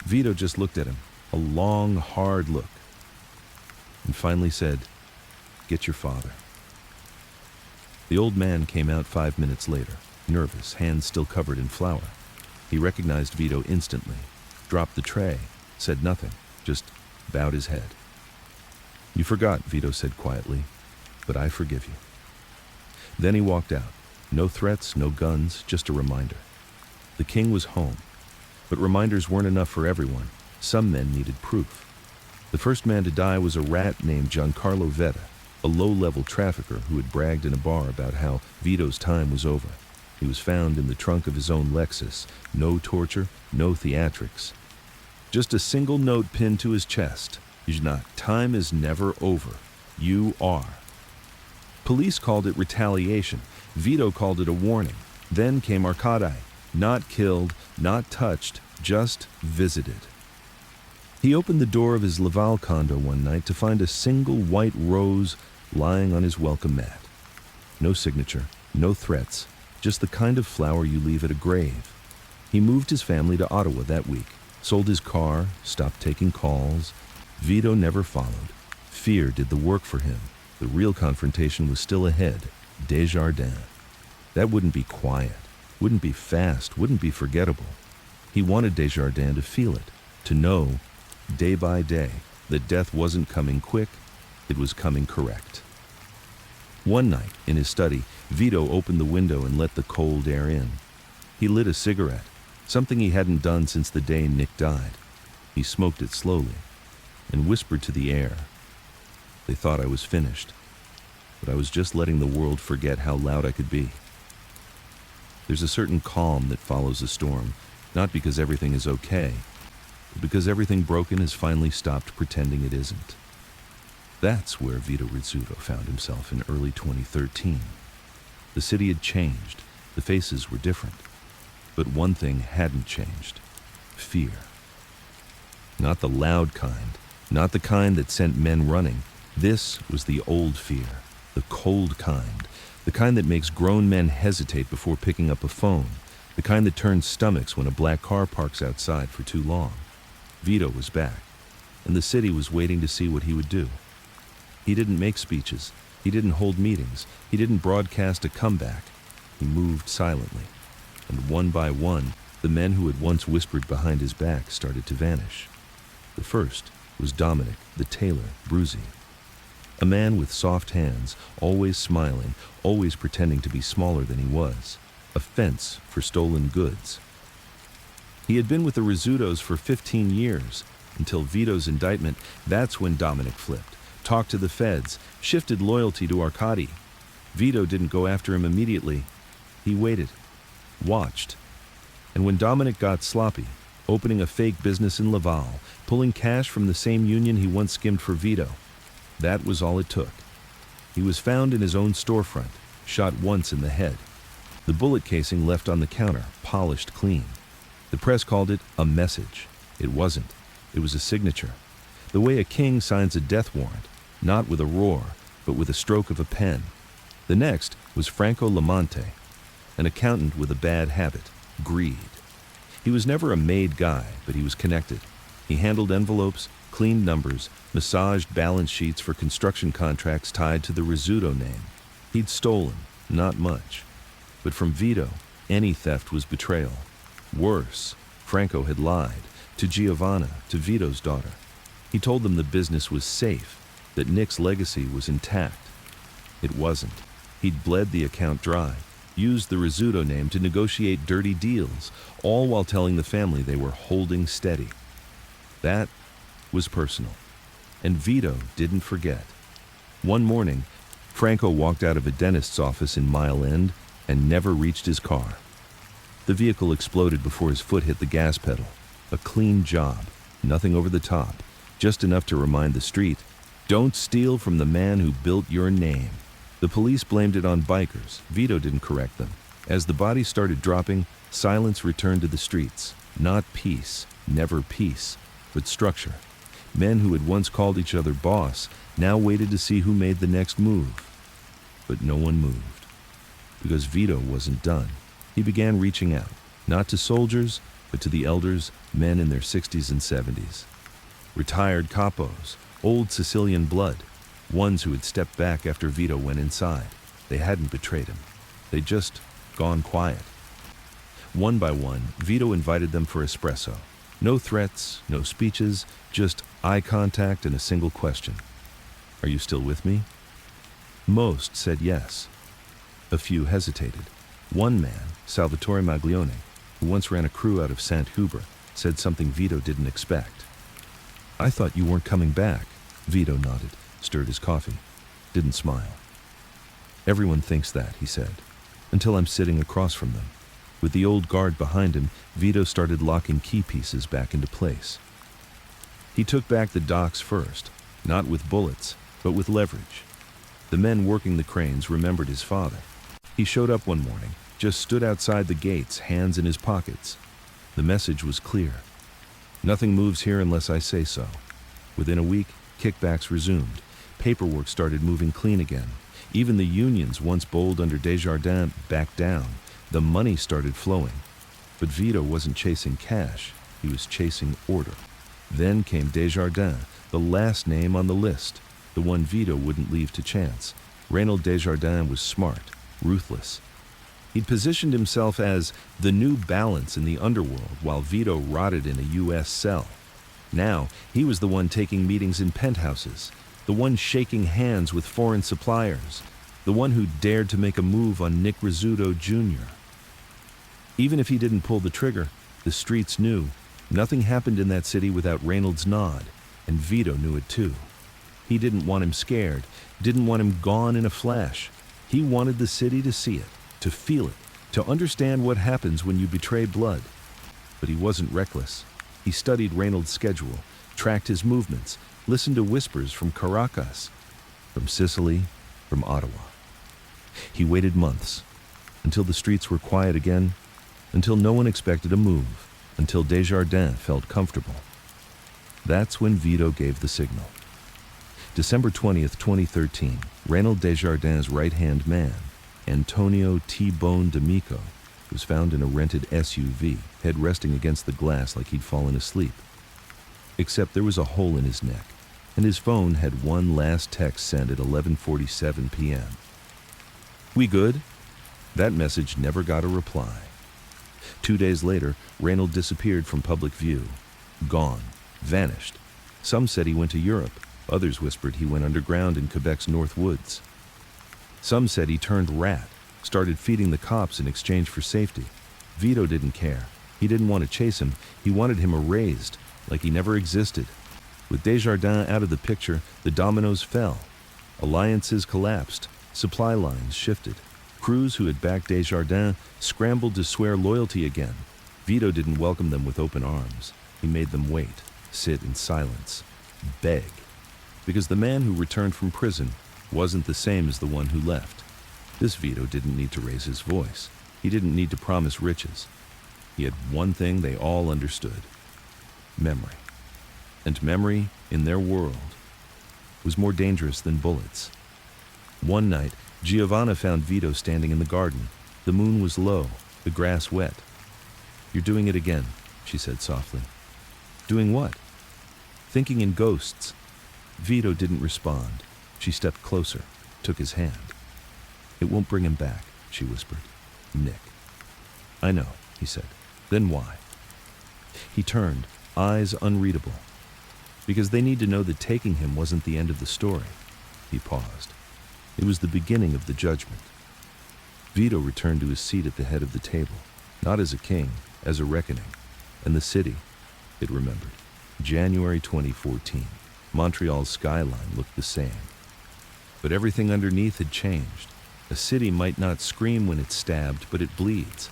Vito just looked at him, a long, hard look, and finally said, "Get your father." The old man came out 5 minutes later, nervous, hands still covered in flour. He recognized Vito instantly, dropped the tray, said nothing, just bowed his head. "You forgot," Vito said quietly, "but I forgive you." Then he walked out. No threats, no guns, just a reminder. The king was home. But reminders weren't enough for everyone. Some men needed proof. The first man to die was a rat named Giancarlo Vetta, a low-level trafficker who had bragged in a bar about how Vito's time was over. He was found in the trunk of his own Lexus. No torture, no theatrics. Just a single note pinned to his chest. Time is never over. You are. Police called it retaliation. Vito called it a warning. Then came Arcadi. Not killed, not touched, just visited. He opened the door of his Laval condo one night to find a single white rose lying on his welcome mat. No signature, no threats, just the kind of flower you leave at a grave. He moved his family to Ottawa that week, sold his car, stopped taking calls. Vito never followed. Fear did the work for him. The real confrontation was still ahead. Desjardins. That wouldn't be quiet, wouldn't be fast, wouldn't be forgettable. He wanted Desjardins to feel it, to know, day by day, that death wasn't coming quick, it was coming correct. One night, in his study, Vito opened the window and let the cold air in. He lit a cigarette, something he hadn't done since the day Nick died. He smoked it slowly and whispered to the air. "They thought I was finished, but I was just letting the world forget how loud I could be." There's a certain calm that follows a storm, not because everything is okay, but because everything broken has finally stopped pretending it isn't. That's where Vito Rizzuto found himself in early 2013. The city had changed, the faces were different, but one thing hadn't changed: fear. Not the loud kind, not the kind that sent men running. This was the old fear, the cold kind, the kind that makes grown men hesitate before picking up a phone, the kind that turns stomachs when a black car parks outside for too long. Vito was back, and the city was waiting to see what he would do. He didn't make speeches, he didn't hold meetings, he didn't broadcast a comeback. He moved silently, and one by one, the men who had once whispered behind his back started to vanish. The first was Dominic, the tailor, Bruzy. A man with soft hands, always smiling, always pretending to be smaller than he was. A fence for stolen goods. He had been with the Rizzutos for 15 years, until Vito's indictment. That's when Dominic flipped, talked to the feds, shifted loyalty to Arcadi. Vito didn't go after him immediately. He waited, watched. And when Dominic got sloppy, opening a fake business in Laval, pulling cash from the same union he once skimmed for Vito, that was all it took. He was found in his own storefront, shot once in the head. The bullet casing left on the counter, polished clean. The press called it a message. It wasn't. It was a signature. The way a king signs a death warrant, not with a roar, but with a stroke of a pen. The next was Franco Lamonte, an accountant with a bad habit, greed. He was never a made guy, but he was connected. He handled envelopes, cleaned numbers, massaged balance sheets for construction contracts tied to the Rizzuto name. He'd stolen, not much. But from Vito, any theft was betrayal. Worse, Franco had lied. to Giovanna, to Vito's daughter. He told them the business was safe, that Nick's legacy was intact. It wasn't. He'd bled the account dry, used the Rizzuto name to negotiate dirty deals, all while telling the family they were holding steady. That was personal. And Vito didn't forget. One morning, Franco walked out of a dentist's office in Mile End and never reached his car. The vehicle exploded before his foot hit the gas pedal. A clean job, nothing over the top, just enough to remind the street, don't steal from the man who built your name. The police blamed it on bikers. Vito didn't correct them. As the bodies started dropping, silence returned to the streets. Not peace, never peace, but structure. Men who had once called each other boss now waited to see who made the next move. But no one moved. Because Vito wasn't done. He began reaching out, not to soldiers, but to the elders, men in their 60s and 70s. Retired capos, old Sicilian blood, ones who had stepped back after Vito went inside. They hadn't betrayed him. They'd just gone quiet. One by one, Vito invited them for espresso. No threats, no speeches, just eye contact and a single question. Are you still with me? Most said yes. A few hesitated. One man, Salvatore Maglione, who once ran a crew out of Sant Huber, said something Vito didn't expect. I thought you weren't coming back. Vito nodded, stirred his coffee, didn't smile. Everyone thinks that, he said, until I'm sitting across from them. With the old guard behind him, Vito started locking key pieces back into place. He took back the docks first, not with bullets, but with leverage. The men working the cranes remembered his father. He showed up one morning, just stood outside the gates, hands in his pockets. The message was clear. Nothing moves here unless I say so. Within a week, kickbacks resumed. Paperwork started moving clean again. Even the unions, once bold under Desjardins, backed down. The money started flowing. But Vito wasn't chasing cash. He was chasing order. Then came Desjardins, the last name on the list, the one Vito wouldn't leave to chance. Reynold Desjardins was smart, ruthless. He'd positioned himself as the new balance in the underworld while Vito rotted in a U.S. cell. Now, he was the one taking meetings in penthouses, the one shaking hands with foreign suppliers, the one who dared to make a move on Nick Rizzuto Jr. Even if he didn't pull the trigger, the streets knew. Nothing happened in that city without Reynold's nod, and Vito knew it too. He didn't want him scared, didn't want him gone in a flash. He wanted the city to see it, to feel it, to understand what happens when you betray blood. But he wasn't reckless. He studied Reynold's schedule, tracked his movements, listened to whispers from Caracas, from Sicily, from Ottawa. He waited months, until the streets were quiet again, until no one expected a move, until Desjardins felt comfortable. That's when Vito gave the signal. December 20th, 2013, Reynold Desjardins' right-hand man, Antonio T-Bone D'Amico, was found in a rented SUV, head resting against the glass like he'd fallen asleep. Except there was a hole in his neck, and his phone had one last text sent at 11:47 p.m. We good? That message never got a reply. 2 days later, Reynold disappeared from public view. Gone. Vanished. Some said he went to Europe. Others whispered he went underground in Quebec's North Woods. Some said he turned rat, started feeding the cops in exchange for safety. Vito didn't care. He didn't want to chase him. He wanted him erased, like he never existed. With Desjardins out of the picture, the dominoes fell. Alliances collapsed. Supply lines shifted. Crews who had backed Desjardins scrambled to swear loyalty again. Vito didn't welcome them with open arms. He made them wait, sit in silence, beg. Because the man who returned from prison wasn't the same as the one who left. This Vito didn't need to raise his voice. He didn't need to promise riches. He had one thing they all understood: memory. And memory, in their world, was more dangerous than bullets. One night, Giovanna found Vito standing in the garden. The moon was low, the grass wet. "You're doing it again," she said softly. "Doing what?" "Thinking in ghosts." Vito didn't respond. She stepped closer, took his hand. "It won't bring him back," she whispered. "Nick." "I know," he said. "Then why?" He turned, eyes unreadable. Because they need to know that taking him wasn't the end of the story. He paused. It was the beginning of the judgment. Vito returned to his seat at the head of the table, not as a king, as a reckoning. And the city, it remembered. January 2014. Montreal's skyline looked the same. But everything underneath had changed. A city might not scream when it's stabbed, but it bleeds.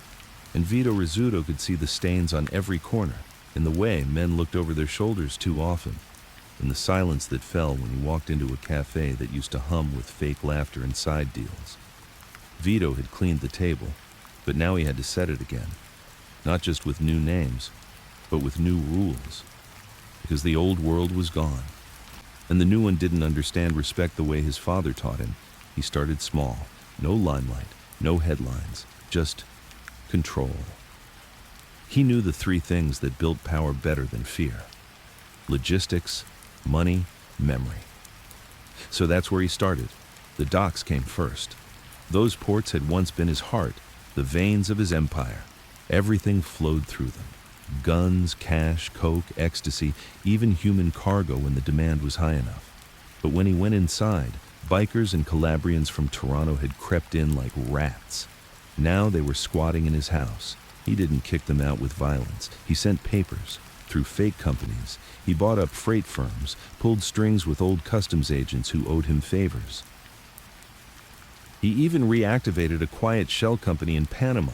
And Vito Rizzuto could see the stains on every corner, in the way men looked over their shoulders too often, in the silence that fell when he walked into a cafe that used to hum with fake laughter and side deals. Vito had cleaned the table, but now he had to set it again, not just with new names, but with new rules, because the old world was gone, and the new one didn't understand respect the way his father taught him. He started small, no limelight, no headlines, just control. He knew the three things that built power better than fear: logistics, money, memory. So that's where he started. The docks came first. Those ports had once been his heart, the veins of his empire. Everything flowed through them. Guns, cash, coke, ecstasy, even human cargo when the demand was high enough. But when he went inside, bikers and Calabrians from Toronto had crept in like rats. Now they were squatting in his house. He didn't kick them out with violence. He sent papers through fake companies. He bought up freight firms, pulled strings with old customs agents who owed him favors. He even reactivated a quiet shell company in Panama,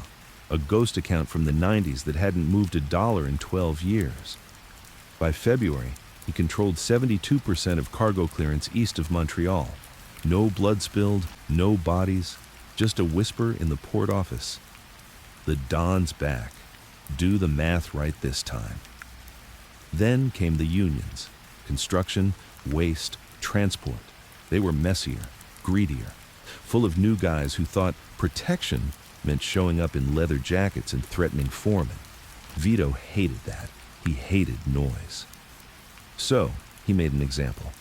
a ghost account from the 90s that hadn't moved a dollar in 12 years. By February, he controlled 72% of cargo clearance east of Montreal. No blood spilled, no bodies, just a whisper in the port office. The Don's back. Do the math right this time. Then came the unions. Construction, waste, transport. They were messier, greedier, full of new guys who thought protection meant showing up in leather jackets and threatening foremen. Vito hated that. He hated noise. So, he made an example.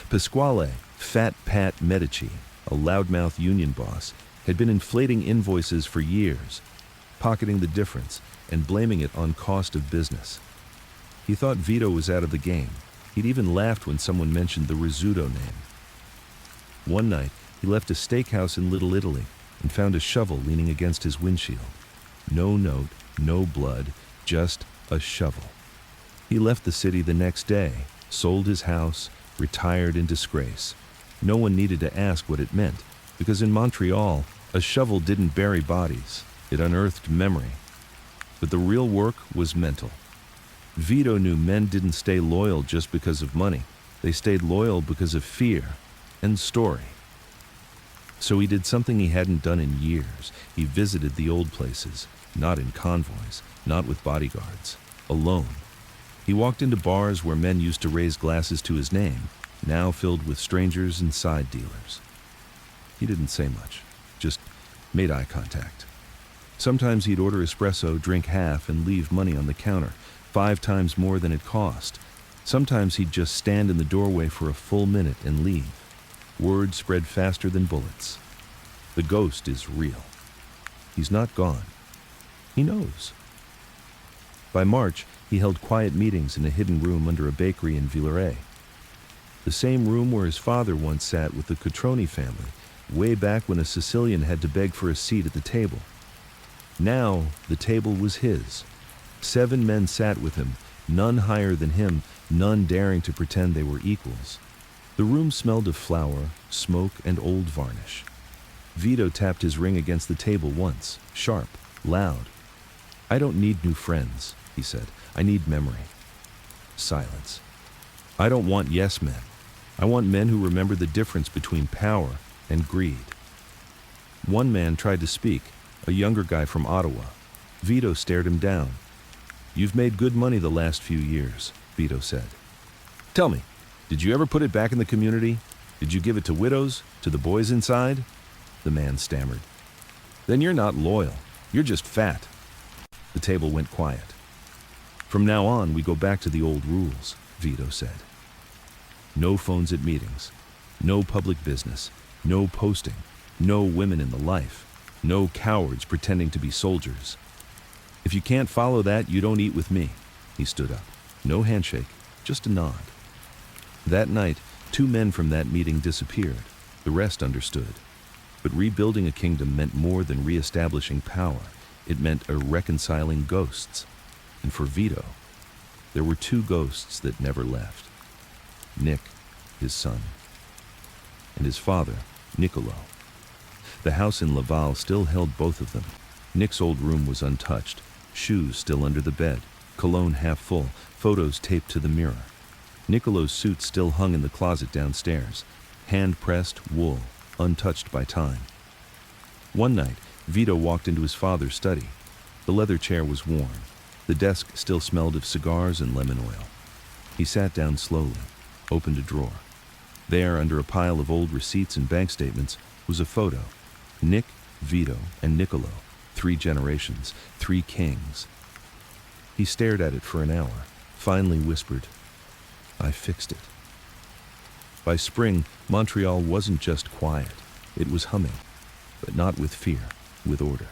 Pasquale, Fat Pat Medici, a loudmouth union boss, had been inflating invoices for years, pocketing the difference and blaming it on cost of business. He thought Vito was out of the game. He'd even laughed when someone mentioned the Rizzuto name. One night, he left a steakhouse in Little Italy and found a shovel leaning against his windshield. No note, no blood, just a shovel. He left the city the next day, sold his house, retired in disgrace. No one needed to ask what it meant, because in Montreal, a shovel didn't bury bodies. It unearthed memory. But the real work was mental. Vito knew men didn't stay loyal just because of money. They stayed loyal because of fear and story. So he did something he hadn't done in years. He visited the old places, not in convoys, not with bodyguards, alone. He walked into bars where men used to raise glasses to his name, now filled with strangers and side dealers. He didn't say much, just made eye contact. Sometimes he'd order espresso, drink half, and leave money on the counter, 5 times more than it cost. Sometimes he'd just stand in the doorway for a full minute and leave. Word spread faster than bullets. The ghost is real. He's not gone. He knows. By March, he held quiet meetings in a hidden room under a bakery in Villeray. The same room where his father once sat with the Cotroni family, way back when a Sicilian had to beg for a seat at the table. Now, the table was his. 7 men sat with him, none higher than him, none daring to pretend they were equals. The room smelled of flour, smoke, and old varnish. Vito tapped his ring against the table once, sharp, loud. "I don't need new friends," he said. "I need memory." Silence. "I don't want yes men. I want men who remember the difference between power and greed." One man tried to speak, a younger guy from Ottawa. Vito stared him down. "You've made good money the last few years," Vito said. "Tell me, did you ever put it back in the community? Did you give it to widows, to the boys inside?" The man stammered. "Then you're not loyal. You're just fat." The table went quiet. "From now on, we go back to the old rules," Vito said. No phones at meetings. No public business. No posting. No women in the life. No cowards pretending to be soldiers. "If you can't follow that, you don't eat with me." He stood up. No handshake, just a nod. That night, 2 men from that meeting disappeared. The rest understood. But rebuilding a kingdom meant more than reestablishing power. It meant reconciling ghosts. And for Vito, there were 2 ghosts that never left. Nick, his son, and his father, Niccolo. The house in Laval still held both of them. Nick's old room was untouched, shoes still under the bed, cologne half full, photos taped to the mirror. Niccolo's suit still hung in the closet downstairs, hand-pressed wool, untouched by time. One night, Vito walked into his father's study. The leather chair was warm. The desk still smelled of cigars and lemon oil. He sat down slowly, opened a drawer. There, under a pile of old receipts and bank statements, was a photo. Nick, Vito, and Niccolo, 3 generations, 3 kings. He stared at it for an hour, finally whispered, "I fixed it." By spring, Montreal wasn't just quiet. It was humming, but not with fear, with order.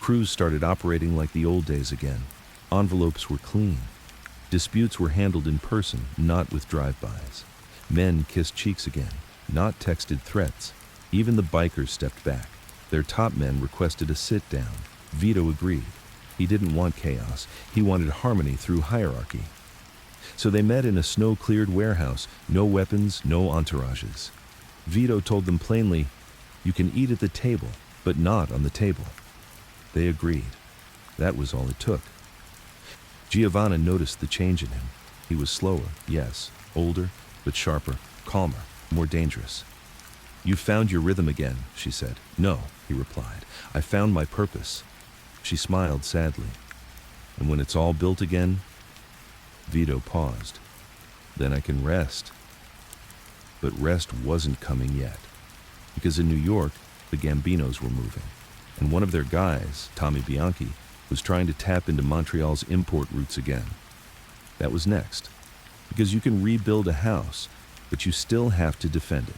Crews started operating like the old days again. Envelopes were clean. Disputes were handled in person, not with drive-bys. Men kissed cheeks again, not texted threats. Even the bikers stepped back. Their top men requested a sit-down. Vito agreed. He didn't want chaos. He wanted harmony through hierarchy. So they met in a snow-cleared warehouse, no weapons, no entourages. Vito told them plainly, "You can eat at the table, but not on the table." They agreed. That was all it took. Giovanna noticed the change in him. He was slower, yes, older, but sharper, calmer, more dangerous. "You found your rhythm again," she said. "No," he replied. "I found my purpose." She smiled sadly. "And when it's all built again?" Vito paused. "Then I can rest." But rest wasn't coming yet. Because in New York, the Gambinos were moving. And one of their guys, Tommy Bianchi, was trying to tap into Montreal's import routes again. That was next. Because you can rebuild a house, but you still have to defend it.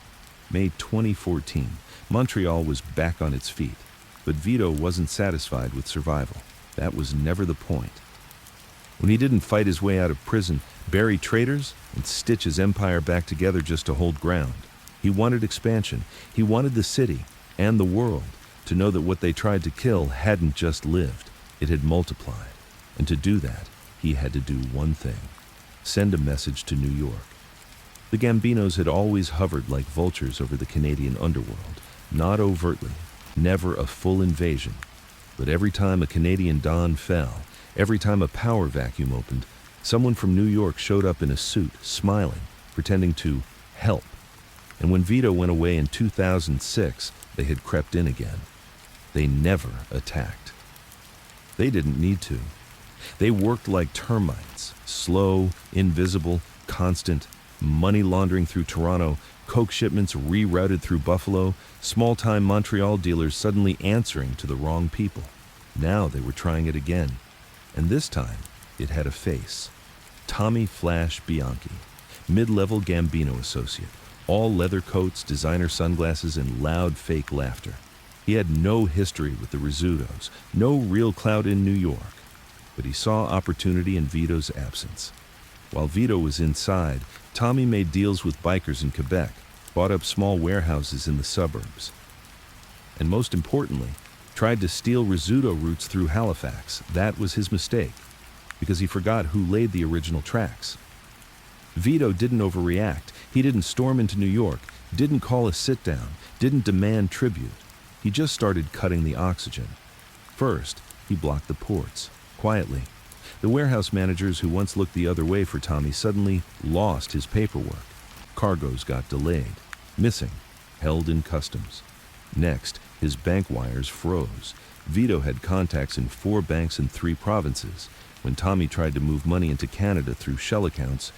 May 2014, Montreal was back on its feet. But Vito wasn't satisfied with survival. That was never the point. When he didn't fight his way out of prison, bury traitors, and stitch his empire back together just to hold ground, he wanted expansion. He wanted the city, and the world, to know that what they tried to kill hadn't just lived, it had multiplied. And to do that, he had to do one thing: send a message to New York. The Gambinos had always hovered like vultures over the Canadian underworld, not overtly, never a full invasion. But every time a Canadian Don fell, every time a power vacuum opened, someone from New York showed up in a suit, smiling, pretending to help. And when Vito went away in 2006, they had crept in again. They never attacked. They didn't need to. They worked like termites, slow, invisible, constant, money laundering through Toronto, coke shipments rerouted through Buffalo, small-time Montreal dealers suddenly answering to the wrong people. Now they were trying it again. And this time, it had a face. Tommy Flash Bianchi, mid-level Gambino associate, all leather coats, designer sunglasses, and loud fake laughter. He had no history with the Rizzutos, no real clout in New York. But he saw opportunity in Vito's absence. While Vito was inside, Tommy made deals with bikers in Quebec, bought up small warehouses in the suburbs. And most importantly, tried to steal Rizzuto routes through Halifax. That was his mistake, because he forgot who laid the original tracks. Vito didn't overreact. He didn't storm into New York, didn't call a sit-down, didn't demand tribute. He just started cutting the oxygen. First, he blocked the ports, quietly. The warehouse managers who once looked the other way for Tommy suddenly lost his paperwork. Cargoes got delayed, missing, held in customs. Next, his bank wires froze. Vito had contacts in 4 banks in 3 provinces. When Tommy tried to move money into Canada through shell accounts,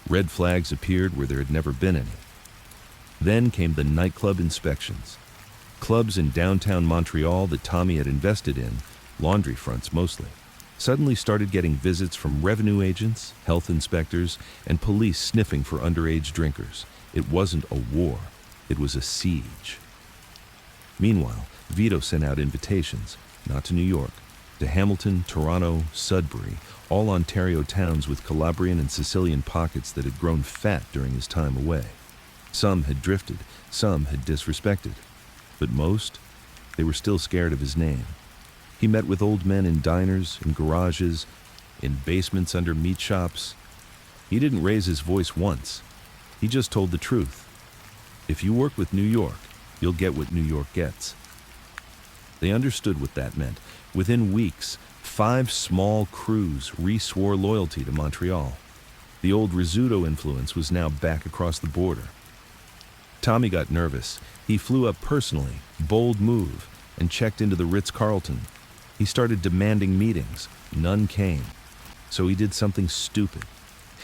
red flags appeared where there had never been any. Then came the nightclub inspections. Clubs in downtown Montreal that Tommy had invested in, laundry fronts mostly, suddenly started getting visits from revenue agents, health inspectors, and police sniffing for underage drinkers. It wasn't a war, it was a siege. Meanwhile, Vito sent out invitations, not to New York, to Hamilton, Toronto, Sudbury, all Ontario towns with Calabrian and Sicilian pockets that had grown fat during his time away. Some had drifted, some had disrespected, but most, they were still scared of his name. He met with old men in diners, in garages, in basements under meat shops. He didn't raise his voice once. He just told the truth. If you work with New York, you'll get what New York gets. They understood what that meant. Within weeks, 5 small crews re-swore loyalty to Montreal. The old Rizzuto influence was now back across the border. Tommy got nervous. He flew up personally, bold move, and checked into the Ritz-Carlton. He started demanding meetings. None came. So he did something stupid.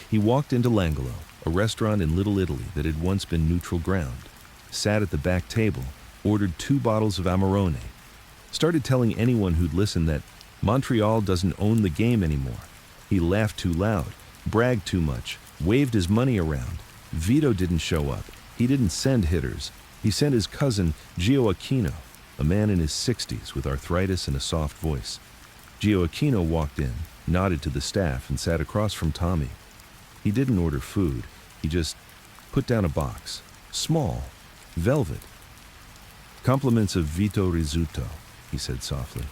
He walked into L'Angolo, a restaurant in Little Italy that had once been neutral ground, sat at the back table, ordered 2 bottles of Amarone, started telling anyone who'd listen that Montreal doesn't own the game anymore. He laughed too loud, bragged too much, waved his money around. Vito didn't show up. He didn't send hitters. He sent his cousin, Gioacchino, a man in his 60s with arthritis and a soft voice. Gioacchino walked in, nodded to the staff, and sat across from Tommy. He didn't order food. He just put down a box. Small. Velvet. "Compliments of Vito Rizzuto," he said softly.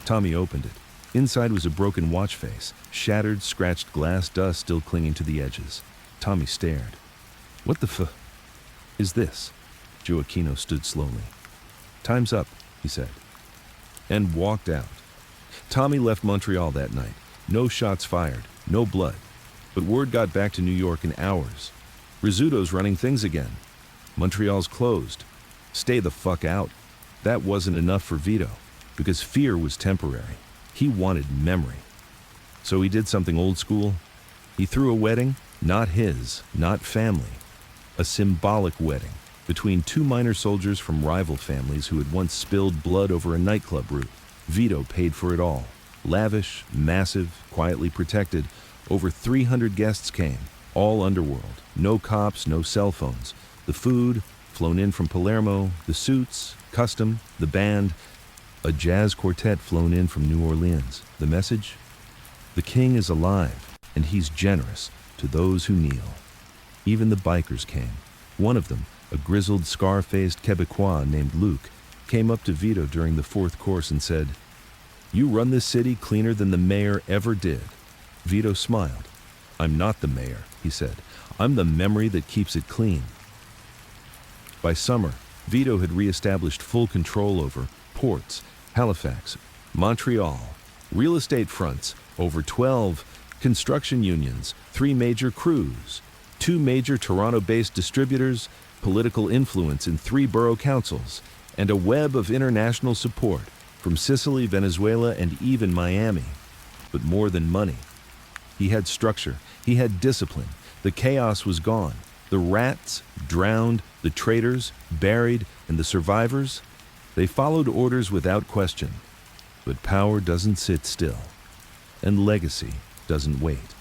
Tommy opened it. Inside was a broken watch face, shattered, scratched glass dust still clinging to the edges. Tommy stared. "What the is this?" Gioacchino stood slowly. "Time's up," he said, and walked out. Tommy left Montreal that night. No shots fired, no blood. But word got back to New York in hours. Rizzuto's running things again. Montreal's closed. Stay the fuck out. That wasn't enough for Vito, because fear was temporary. He wanted memory. So he did something old school. He threw a wedding, not his, not family. A symbolic wedding between 2 minor soldiers from rival families who had once spilled blood over a nightclub route. Vito paid for it all. Lavish, massive, quietly protected. Over 300 guests came, all Underworld. No cops, no cell phones. The food, flown in from Palermo. The suits, custom. The band, a jazz quartet flown in from New Orleans. The message? The king is alive, and he's generous to those who kneel. Even the bikers came. One of them, a grizzled, scar-faced Quebecois named Luke, came up to Vito during the 4th course and said, "You run this city cleaner than the mayor ever did." Vito smiled. "I'm not the mayor," he said. "I'm the memory that keeps it clean." By summer, Vito had re-established full control over ports, Halifax, Montreal, real estate fronts, over 12, construction unions, 3 major crews, 2 major Toronto-based distributors, political influence in 3 borough councils, and a web of international support from Sicily, Venezuela, and even Miami. But more than money. He had structure. He had discipline. The chaos was gone. The rats drowned, the traitors buried, and the survivors, they followed orders without question. But power doesn't sit still, and legacy doesn't wait.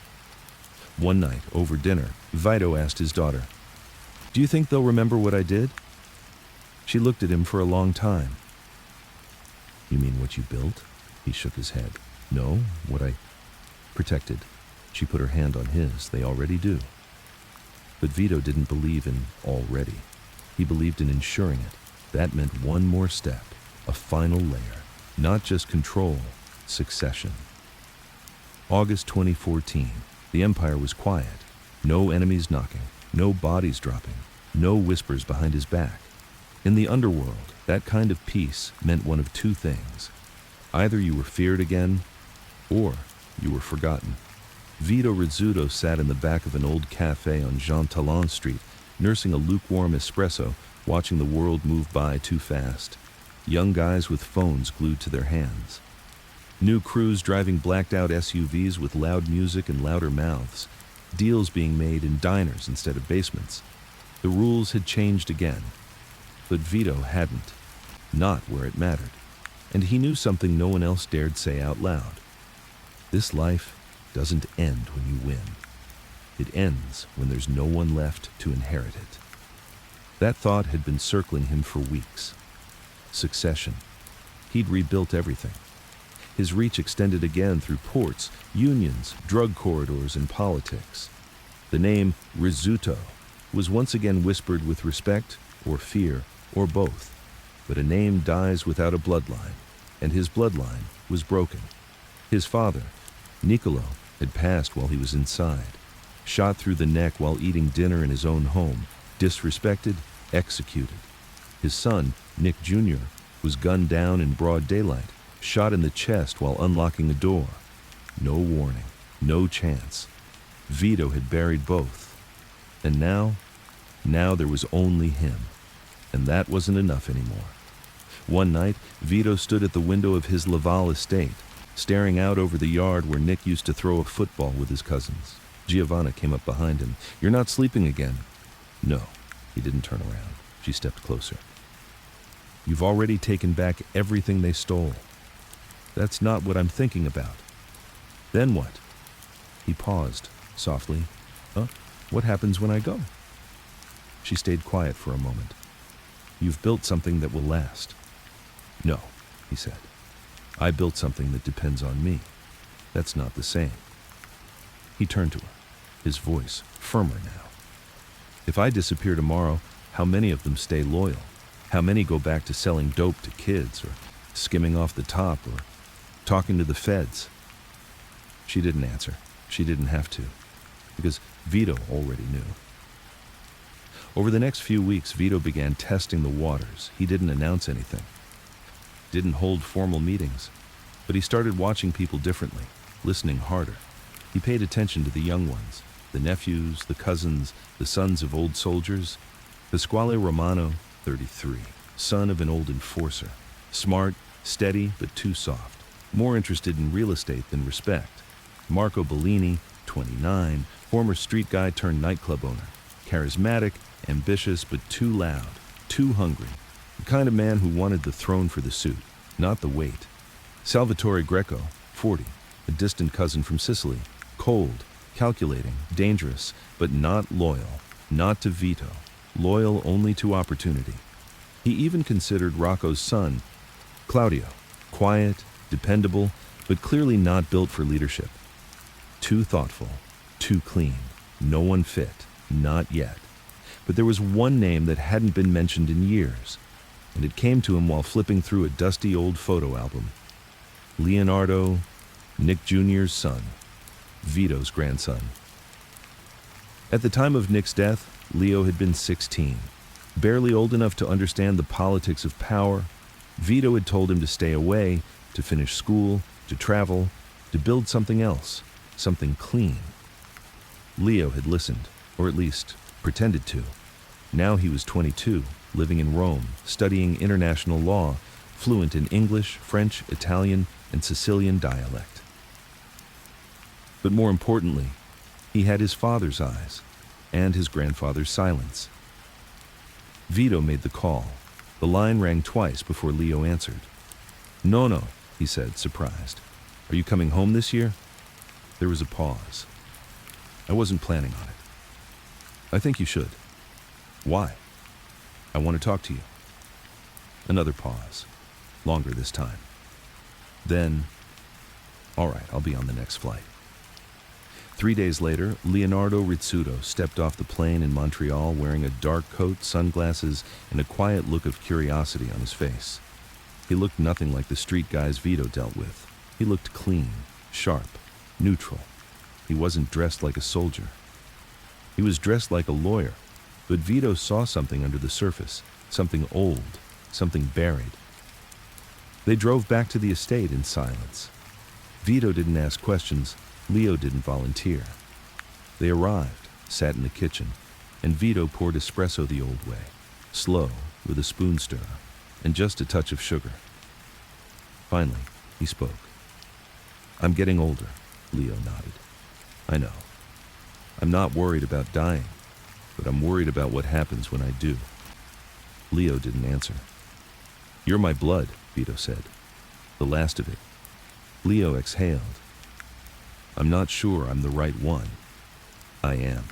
One night, over dinner, Vito asked his daughter, "Do you think they'll remember what I did?" She looked at him for a long time. "You mean what you built?" He shook his head. "No, what I protected." She put her hand on his. "They already do." But Vito didn't believe in already. He believed in ensuring it. That meant one more step, a final layer, not just control, succession. August 2014. The Empire was quiet. No enemies knocking, no bodies dropping, no whispers behind his back. In the underworld, that kind of peace meant one of 2 things. Either you were feared again, or you were forgotten. Vito Rizzuto sat in the back of an old cafe on Jean Talon Street, nursing a lukewarm espresso, watching the world move by too fast. Young guys with phones glued to their hands. New crews driving blacked-out SUVs with loud music and louder mouths. Deals being made in diners instead of basements. The rules had changed again. But Vito hadn't. Not where it mattered. And he knew something no one else dared say out loud. This life doesn't end when you win. It ends when there's no one left to inherit it. That thought had been circling him for weeks. Succession. He'd rebuilt everything. His reach extended again through ports, unions, drug corridors, and politics. The name Rizzuto was once again whispered with respect or fear or both. But a name dies without a bloodline, and his bloodline was broken. His father, Niccolo, had passed while he was inside, shot through the neck while eating dinner in his own home, disrespected, executed. His son, Nick Jr., was gunned down in broad daylight, shot in the chest while unlocking a door. No warning, no chance. Vito had buried both. And now there was only him. And that wasn't enough anymore. One night, Vito stood at the window of his Laval estate, staring out over the yard where Nick used to throw a football with his cousins. Giovanna came up behind him. "You're not sleeping again." No, he didn't turn around. She stepped closer. "You've already taken back everything they stole." "That's not what I'm thinking about." "Then what?" He paused, softly. What happens when I go?" She stayed quiet for a moment. "You've built something that will last." "No," he said. "I built something that depends on me. That's not the same." He turned to her, his voice firmer now. "If I disappear tomorrow, how many of them stay loyal? How many go back to selling dope to kids, or skimming off the top, or talking to the feds?" She didn't answer. She didn't have to, because Vito already knew. Over the next few weeks, Vito began testing the waters. He didn't announce anything, didn't hold formal meetings, but he started watching people differently, listening harder. He paid attention to the young ones, the nephews, the cousins, the sons of old soldiers. Pasquale Romano, 33, son of an old enforcer, smart, steady, but too soft, more interested in real estate than respect. Marco Bellini, 29, former street guy turned nightclub owner, charismatic, ambitious, but too loud, too hungry, the kind of man who wanted the throne for the suit, not the weight. Salvatore Greco, 40, a distant cousin from Sicily, cold, calculating, dangerous, but not loyal, not to Vito, loyal only to opportunity. He even considered Rocco's son, Claudio, quiet, dependable, but clearly not built for leadership. Too thoughtful, too clean, no one fit, not yet. But there was one name that hadn't been mentioned in years, and it came to him while flipping through a dusty old photo album. Leonardo, Nick Jr.'s son, Vito's grandson. At the time of Nick's death, Leo had been 16, barely old enough to understand the politics of power. Vito had told him to stay away, to finish school, to travel, to build something else, something clean. Leo had listened, or at least pretended to. Now he was 22, living in Rome, studying international law, fluent in English, French, Italian, and Sicilian dialect. But more importantly, he had his father's eyes and his grandfather's silence. Vito made the call. The line rang twice before Leo answered. No, he said, surprised. "Are you coming home this year?" There was a pause. "I wasn't planning on it." "I think you should." "Why?" "I want to talk to you." Another pause. Longer this time. Then, "All right, I'll be on the next flight." 3 days later, Leonardo Rizzuto stepped off the plane in Montreal wearing a dark coat, sunglasses, and a quiet look of curiosity on his face. He looked nothing like the street guys Vito dealt with. He looked clean, sharp, neutral. He wasn't dressed like a soldier. He was dressed like a lawyer, but Vito saw something under the surface, something old, something buried. They drove back to the estate in silence. Vito didn't ask questions. Leo didn't volunteer. They arrived, sat in the kitchen, and Vito poured espresso the old way, slow, with a spoon stirrer, and just a touch of sugar. Finally, he spoke. "I'm getting older," Leo nodded. "I know. I'm not worried about dying, but I'm worried about what happens when I do." Leo didn't answer. "You're my blood," Vito said. "The last of it." Leo exhaled. "I'm not sure I'm the right one." "I am.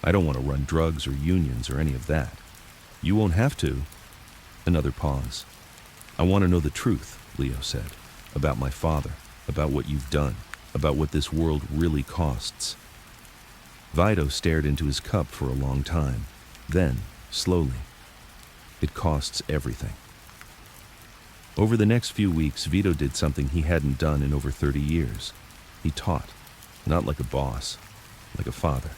I don't want to run drugs or unions or any of that." "You won't have to." Another pause. "I want to know the truth," Leo said. about my father, about what you've done, about what this world really costs." Vito stared into his cup for a long time. Then, slowly, "It costs everything." Over the next few weeks, Vito did something he hadn't done in over 30 years. He taught, not like a boss, like a father.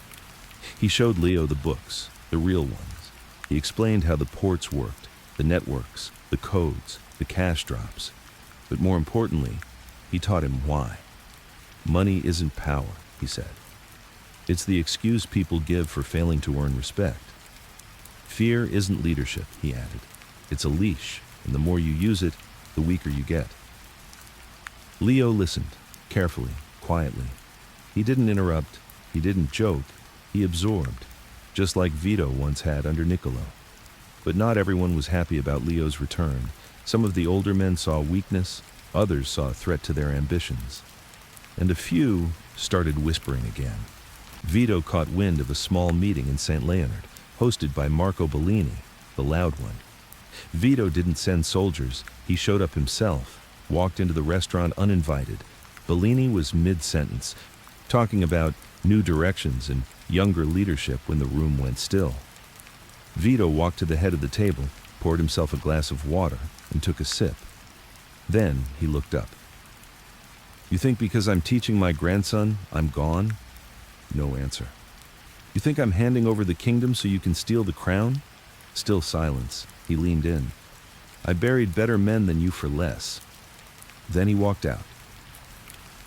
He showed Leo the books, the real ones. He explained how the ports worked, the networks, the codes, the cash drops. But more importantly, he taught him why. Money isn't power, he said. It's the excuse people give for failing to earn respect. Fear isn't leadership, he added. It's a leash, and the more you use it, the weaker you get. Leo listened, carefully, quietly. He didn't interrupt, he didn't joke, he absorbed, just like Vito once had under Niccolo. But not everyone was happy about Leo's return. Some of the older men saw weakness, others saw a threat to their ambitions. And a few started whispering again. Vito caught wind of a small meeting in St. Leonard, hosted by Marco Bellini, the loud one. Vito didn't send soldiers, he showed up himself, walked into the restaurant uninvited. Bellini was mid-sentence, talking about new directions and younger leadership when the room went still. Vito walked to the head of the table, poured himself a glass of water, and took a sip. Then he looked up. "You think because I'm teaching my grandson, I'm gone?" No answer. "You think I'm handing over the kingdom so you can steal the crown?" Still silence. He leaned in. "I buried better men than you for less." Then he walked out.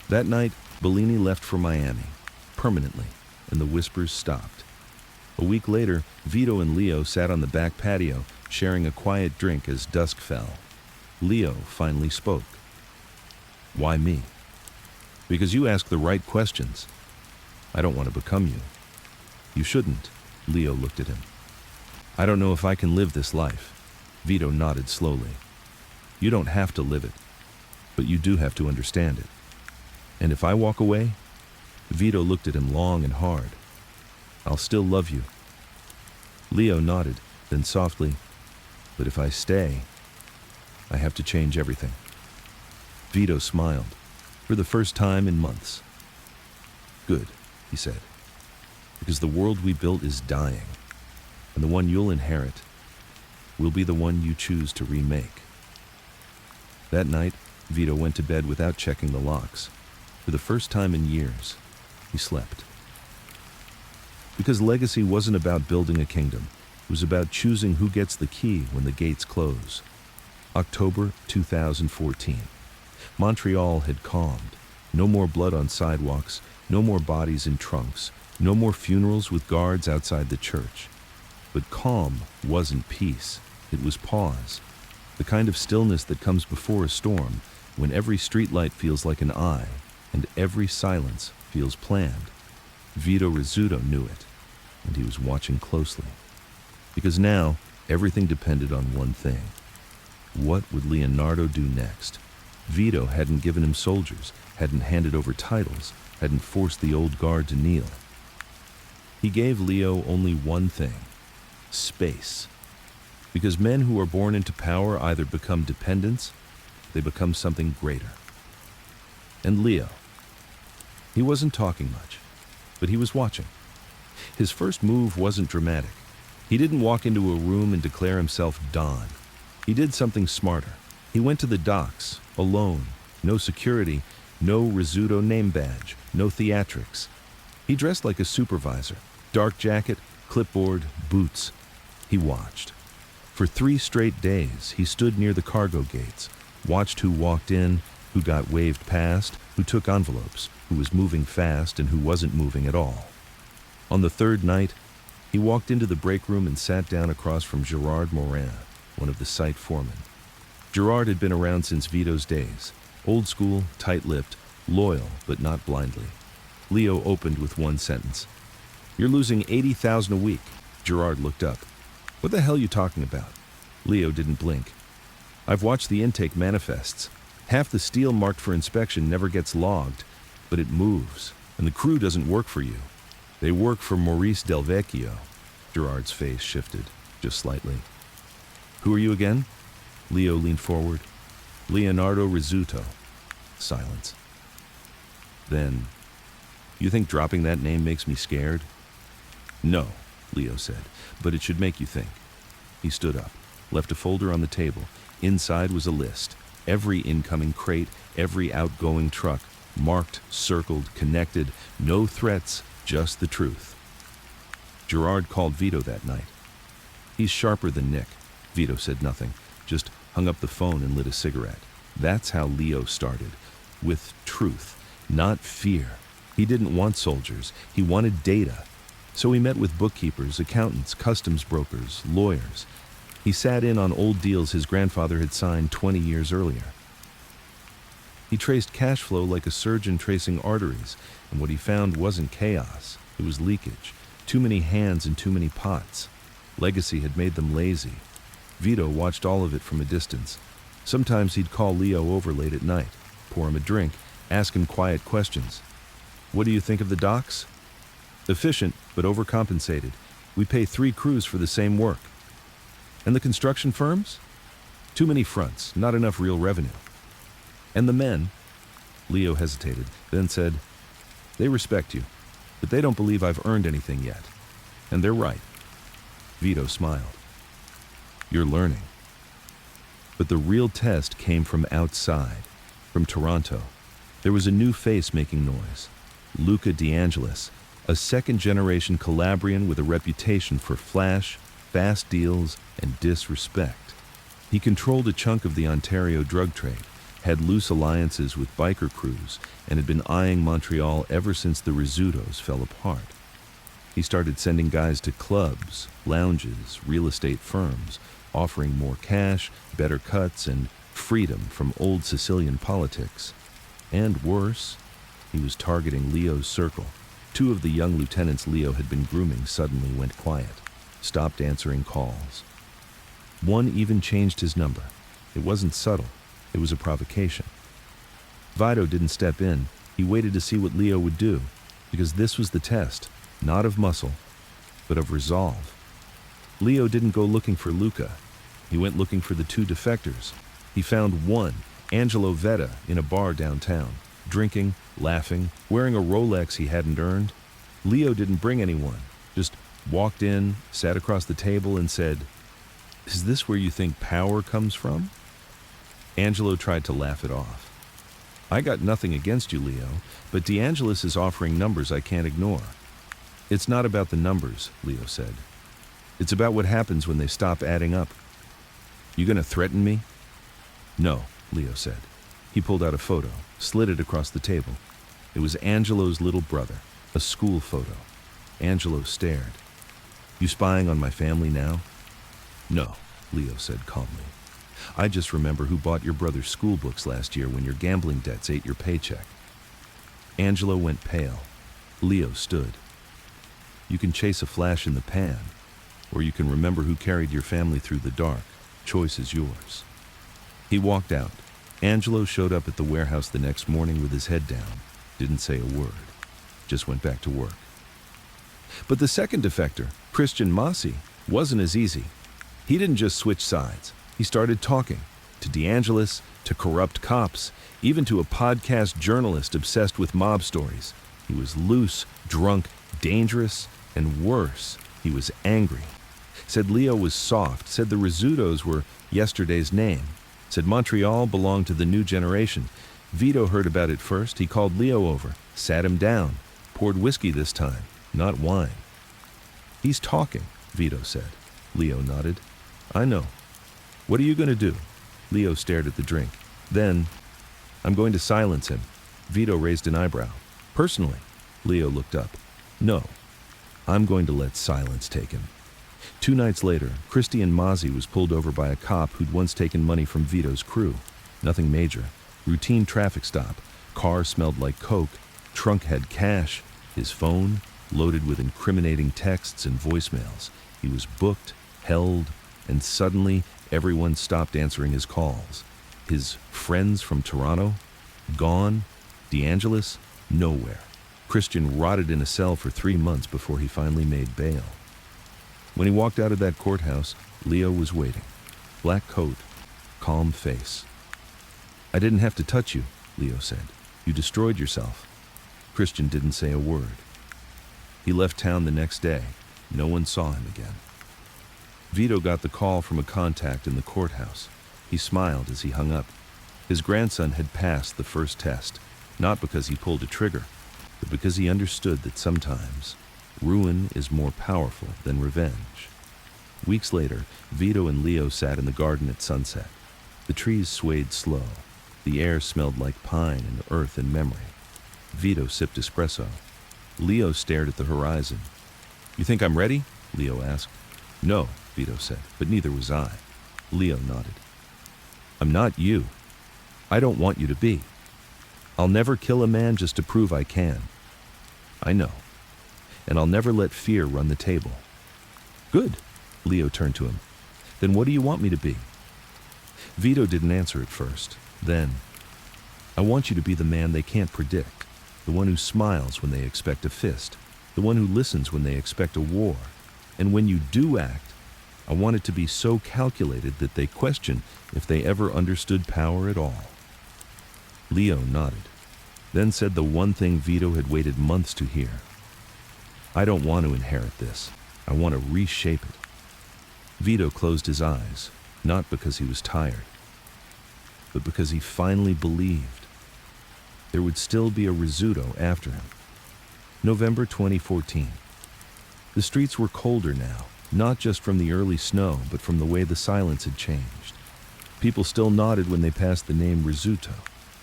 That night, Bellini left for Miami, permanently, and the whispers stopped. A week later, Vito and Leo sat on the back patio, sharing a quiet drink as dusk fell. Leo finally spoke. "Why me?" "Because you ask the right questions. I don't want to become you." "You shouldn't." Leo looked at him. "I don't know if I can live this life." Vito nodded slowly. "You don't have to live it, but you do have to understand it. And if I walk away?" Vito looked at him long and hard. "I'll still love you." Leo nodded, then softly, "But if I stay, I have to change everything." Vito smiled, for the first time in months. "Good," he said, "because the world we built is dying, and the one you'll inherit will be the one you choose to remake." That night, Vito went to bed without checking the locks. For the first time in years, he slept. Because legacy wasn't about building a kingdom. It was about choosing who gets the key when the gates close. October 2014. Montreal had calmed. No more blood on sidewalks, no more bodies in trunks, no more funerals with guards outside the church. But calm wasn't peace. It was pause. The kind of stillness that comes before a storm, when every streetlight feels like an eye, and every silence feels planned. Vito Rizzuto knew it, and he was watching closely. Because now, everything depended on one thing. What would Leonardo do next? Vito hadn't given him soldiers, hadn't handed over titles, hadn't forced the old guard to kneel. He gave Leo only one thing: space. Because men who are born into power either become dependents, they become something greater. And Leo, he wasn't talking much, but he was watching. His first move wasn't dramatic. He didn't walk into a room and declare himself Don. He did something smarter. He went to the docks, alone, no security, no Rizzuto name badge, no theatrics. He dressed like a supervisor, dark jacket, clipboard, boots. He watched. For 3 straight days, he stood near the cargo gates, watched who walked in, who got waved past, who took envelopes, who was moving fast and who wasn't moving at all. On the 3rd night, he walked into the break room and sat down across from Gerard Morin, one of the site foremen. Gerard had been around since Vito's days, old school, tight-lipped, loyal, but not blindly. Leo opened with one sentence. "You're losing 80,000 a week." Gerard looked up. "What the hell are you talking about?" Leo didn't blink. "I've watched the intake manifests. Half the steel marked for inspection never gets logged, but it moves, and the crew doesn't work for you. They work for Maurice Del Vecchio." Gerard's face shifted, just slightly. "Who are you again?" Leo leaned forward. "Leonardo Rizzuto." Silence. Then, "You think dropping that name makes me scared?" "No," Leo said, "but it should make you think." He stood up, left a folder on the table. Inside was a list. Every incoming crate, every outgoing truck, marked, circled, connected. No threats, just the truth. Gerard called Vito that night. "He's sharper than Nick." Vito said nothing, just hung up the phone and lit a cigarette. That's how Leo started, with truth, not fear. He didn't want soldiers, he wanted data. So he met with bookkeepers, accountants, customs brokers, lawyers. He sat in on old deals his grandfather had signed 20 years earlier. He traced cash flow like a surgeon tracing arteries, and what he found wasn't chaos, it was leakage. Too many hands and too many pots. Legacy had made them lazy. Vito watched all of it from a distance. Sometimes he'd call Leo over late at night, pour him a drink, ask him quiet questions. "What do you think of the docks?" "Efficient, but overcompensated. We pay 3 crews for the same work." "And the construction firms?" "Too many fronts, not enough real revenue." "And the men?" Leo hesitated, then said, "They respect you, but they don't believe I've earned anything yet. And they're right." Vito smiled. "You're learning." But the real test came from outside, from Toronto. There was a new face making noise. Luca DeAngelis, a second-generation Calabrian with a reputation for flash, fast deals, and disrespect. He controlled a chunk of the Ontario drug trade, had loose alliances with biker crews, and had been eyeing Montreal ever since the Rizzutos fell apart. He started sending guys to clubs, lounges, real estate firms, offering more cash, better cuts, and freedom from old Sicilian politics. And worse, he was targeting Leo's circle. 2 of the young lieutenants Leo had been grooming suddenly went quiet, stopped answering calls. One even changed his number. It wasn't subtle, it was a provocation. Vito didn't step in, he waited to see what Leo would do, because this was the test, not of muscle, but of resolve. Leo didn't go looking for Luca. He went looking for the 2 defectors. He found one, Angelo Vetta, in a bar downtown, drinking, laughing, wearing a Rolex he hadn't earned. Leo didn't bring anyone, just walked in, sat across the table and said, "Is this where you think power comes from?" Angelo tried to laugh it off. "I got nothing against you, Leo, but DeAngelis is offering numbers I can't ignore." "It's not about the numbers," Leo said. "It's about what happens when they stop adding up." "You gonna threaten me?" "No," Leo said. He pulled out a photo, slid it across the table. It was Angelo's little brother, a school photo. Angelo stared. "You spying on my family now?" "No," Leo said calmly. "I just remember who bought your brother's school books last year when your gambling debts ate your paycheck." Angelo went pale. Leo stood. "You can chase a flash in the pan, or you can remember who carried your family through the dark. Choice is yours." He walked out. Angelo showed up at the warehouse the next morning with his head down, didn't say a word, just went back to work. But the second defector, Christian Massi, wasn't as easy. He didn't just switch sides. He started talking to DeAngelis, to corrupt cops, even to a podcast journalist obsessed with mob stories. He was loose, drunk, dangerous, and worse, he was angry. Said Leo was soft, said the Rizzutos were yesterday's name, said Montreal belonged to the new generation. Vito heard about it first. He called Leo over, sat him down, poured whiskey this time, not wine. "He's talking," Vito said. Leo nodded. "I know. What are you going to do?" Leo stared at the drink. Then, "I'm going to silence him." Vito raised an eyebrow. "Personally?" Leo looked up. "No. I'm going to let silence take him." 2 nights later, Christian Mazzi was pulled over by a cop who'd once taken money from Vito's crew. Nothing major. Routine traffic stop. Car smelled like coke. Trunk had cash. His phone, loaded with incriminating texts and voicemails. He was booked, held, and suddenly everyone stopped answering his calls. His friends from Toronto? Gone. DeAngelis? Nowhere. Christian rotted in a cell for 3 months before he finally made bail. When he walked out of that courthouse, Leo was waiting. Black coat, calm face. "I didn't have to touch you," Leo said. "You destroyed yourself." Christian didn't say a word. He left town the next day. No one saw him again. Vito got the call from a contact in the courthouse. He smiled as he hung up. His grandson had passed the first test, not because he pulled a trigger, but because he understood that sometimes ruin is more powerful than revenge. Weeks later, Vito and Leo sat in the garden at sunset. The trees swayed slow. The air smelled like pine and earth and memory. Vito sipped espresso. Leo stared at the horizon. "You think I'm ready?" Leo asked. "No," Vito said, "but neither was I." Leo nodded. "I'm not you. I don't want you to be. I'll never kill a man just to prove I can. I know. And I'll never let fear run the table." "Good." Leo turned to him. "Then what do you want me to be?" Vito didn't answer at first. Then, "I want you to be the man they can't predict, the one who smiles when they expect a fist, the one who listens when they expect a war. And when you do act, I want it to be so calculated that they question if they ever understood power at all." Leo nodded, then said the one thing Vito had waited months to hear. "I don't want to inherit this. I want to reshape it." Vito closed his eyes, not because he was tired, but because he finally believed there would still be a Rizzuto after him. November 2014. The streets were colder now, not just from the early snow, but from the way the silence had changed. People still nodded when they passed the name Rizzuto,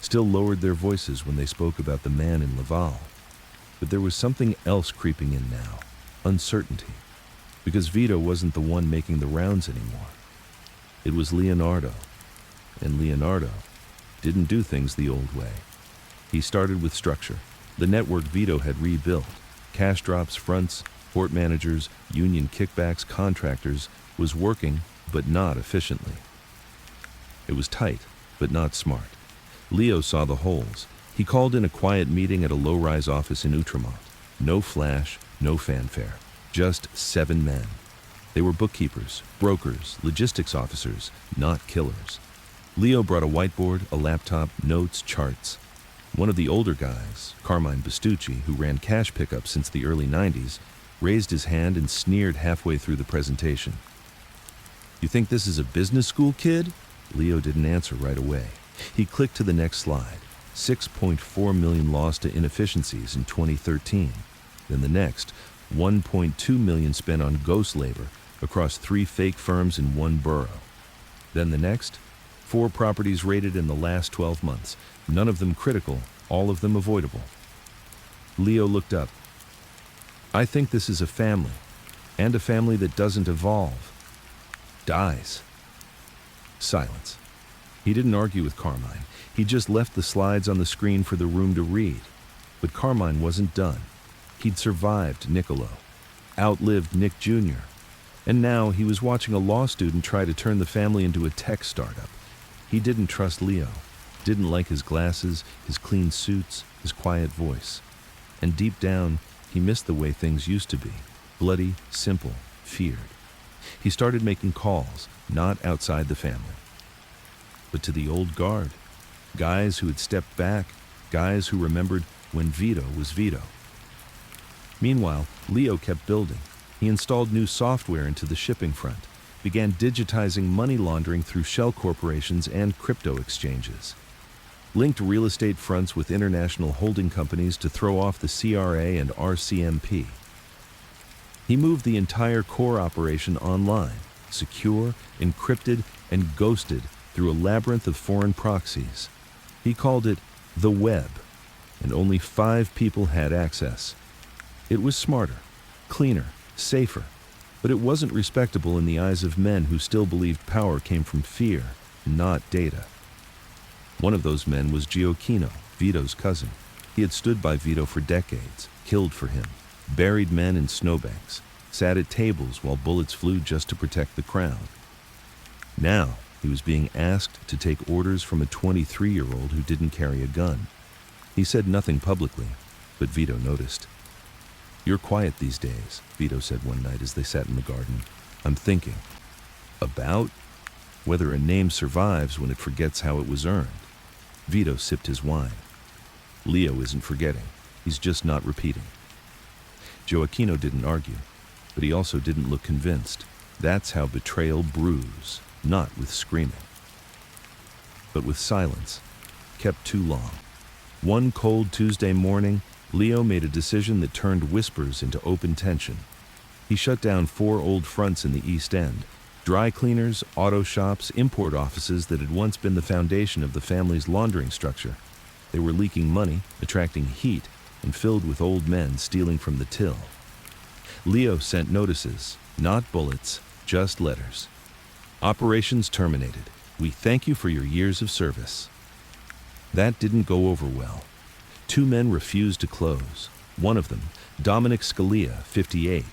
still lowered their voices when they spoke about the man in Laval. But there was something else creeping in now, uncertainty, because Vito wasn't the one making the rounds anymore. It was Leonardo, and Leonardo didn't do things the old way. He started with structure. The network Vito had rebuilt, cash drops, fronts, port managers, union kickbacks, contractors, was working, but not efficiently. It was tight, but not smart. Leo saw the holes. He called in a quiet meeting at a low-rise office in Outremont. No flash, no fanfare, just 7 men. They were bookkeepers, brokers, logistics officers, not killers. Leo brought a whiteboard, a laptop, notes, charts. One of the older guys, Carmine Bestucci, who ran cash pickup since the early 90s, raised his hand and sneered halfway through the presentation. "You think this is a business school, kid?" Leo didn't answer right away. He clicked to the next slide. 6.4 million lost to inefficiencies in 2013. Then the next, 1.2 million spent on ghost labor across 3 fake firms in 1 borough. Then the next, 4 properties raided in the last 12 months, none of them critical, all of them avoidable. Leo looked up. "I think this is a family, and a family that doesn't evolve. Dies." Silence. He didn't argue with Carmine. He just left the slides on the screen for the room to read. But Carmine wasn't done. He'd survived Niccolo, outlived Nick Jr., and now he was watching a law student try to turn the family into a tech startup. He didn't trust Leo, didn't like his glasses, his clean suits, his quiet voice. And deep down, he missed the way things used to be, bloody, simple, feared. He started making calls, not outside the family, but to the old guard, guys who had stepped back, guys who remembered when Vito was Vito. Meanwhile, Leo kept building. He installed new software into the shipping front, began digitizing money laundering through shell corporations and crypto exchanges, linked real estate fronts with international holding companies to throw off the CRA and RCMP. He moved the entire core operation online, secure, encrypted, and ghosted through a labyrinth of foreign proxies. He called it the web, and only 5 people had access. It was smarter, cleaner, safer, but it wasn't respectable in the eyes of men who still believed power came from fear, not data. One of those men was Gioacchino, Vito's cousin. He had stood by Vito for decades, killed for him, buried men in snowbanks, sat at tables while bullets flew just to protect the crown. Now, he was being asked to take orders from a 23-year-old who didn't carry a gun. He said nothing publicly, but Vito noticed. "You're quiet these days," Vito said one night as they sat in the garden. "I'm thinking about whether a name survives when it forgets how it was earned." Vito sipped his wine. Leo isn't forgetting. He's just not repeating. Gioacchino didn't argue, but he also didn't look convinced. That's how betrayal brews, not with screaming, but with silence, kept too long. One cold Tuesday morning, Leo made a decision that turned whispers into open tension. He shut down 4 old fronts in the East End, dry cleaners, auto shops, import offices that had once been the foundation of the family's laundering structure. They were leaking money, attracting heat, and filled with old men stealing from the till. Leo sent notices, not bullets, just letters. Operations terminated. We thank you for your years of service. That didn't go over well. 2 men refused to close. One of them, Dominic Scalia, 58,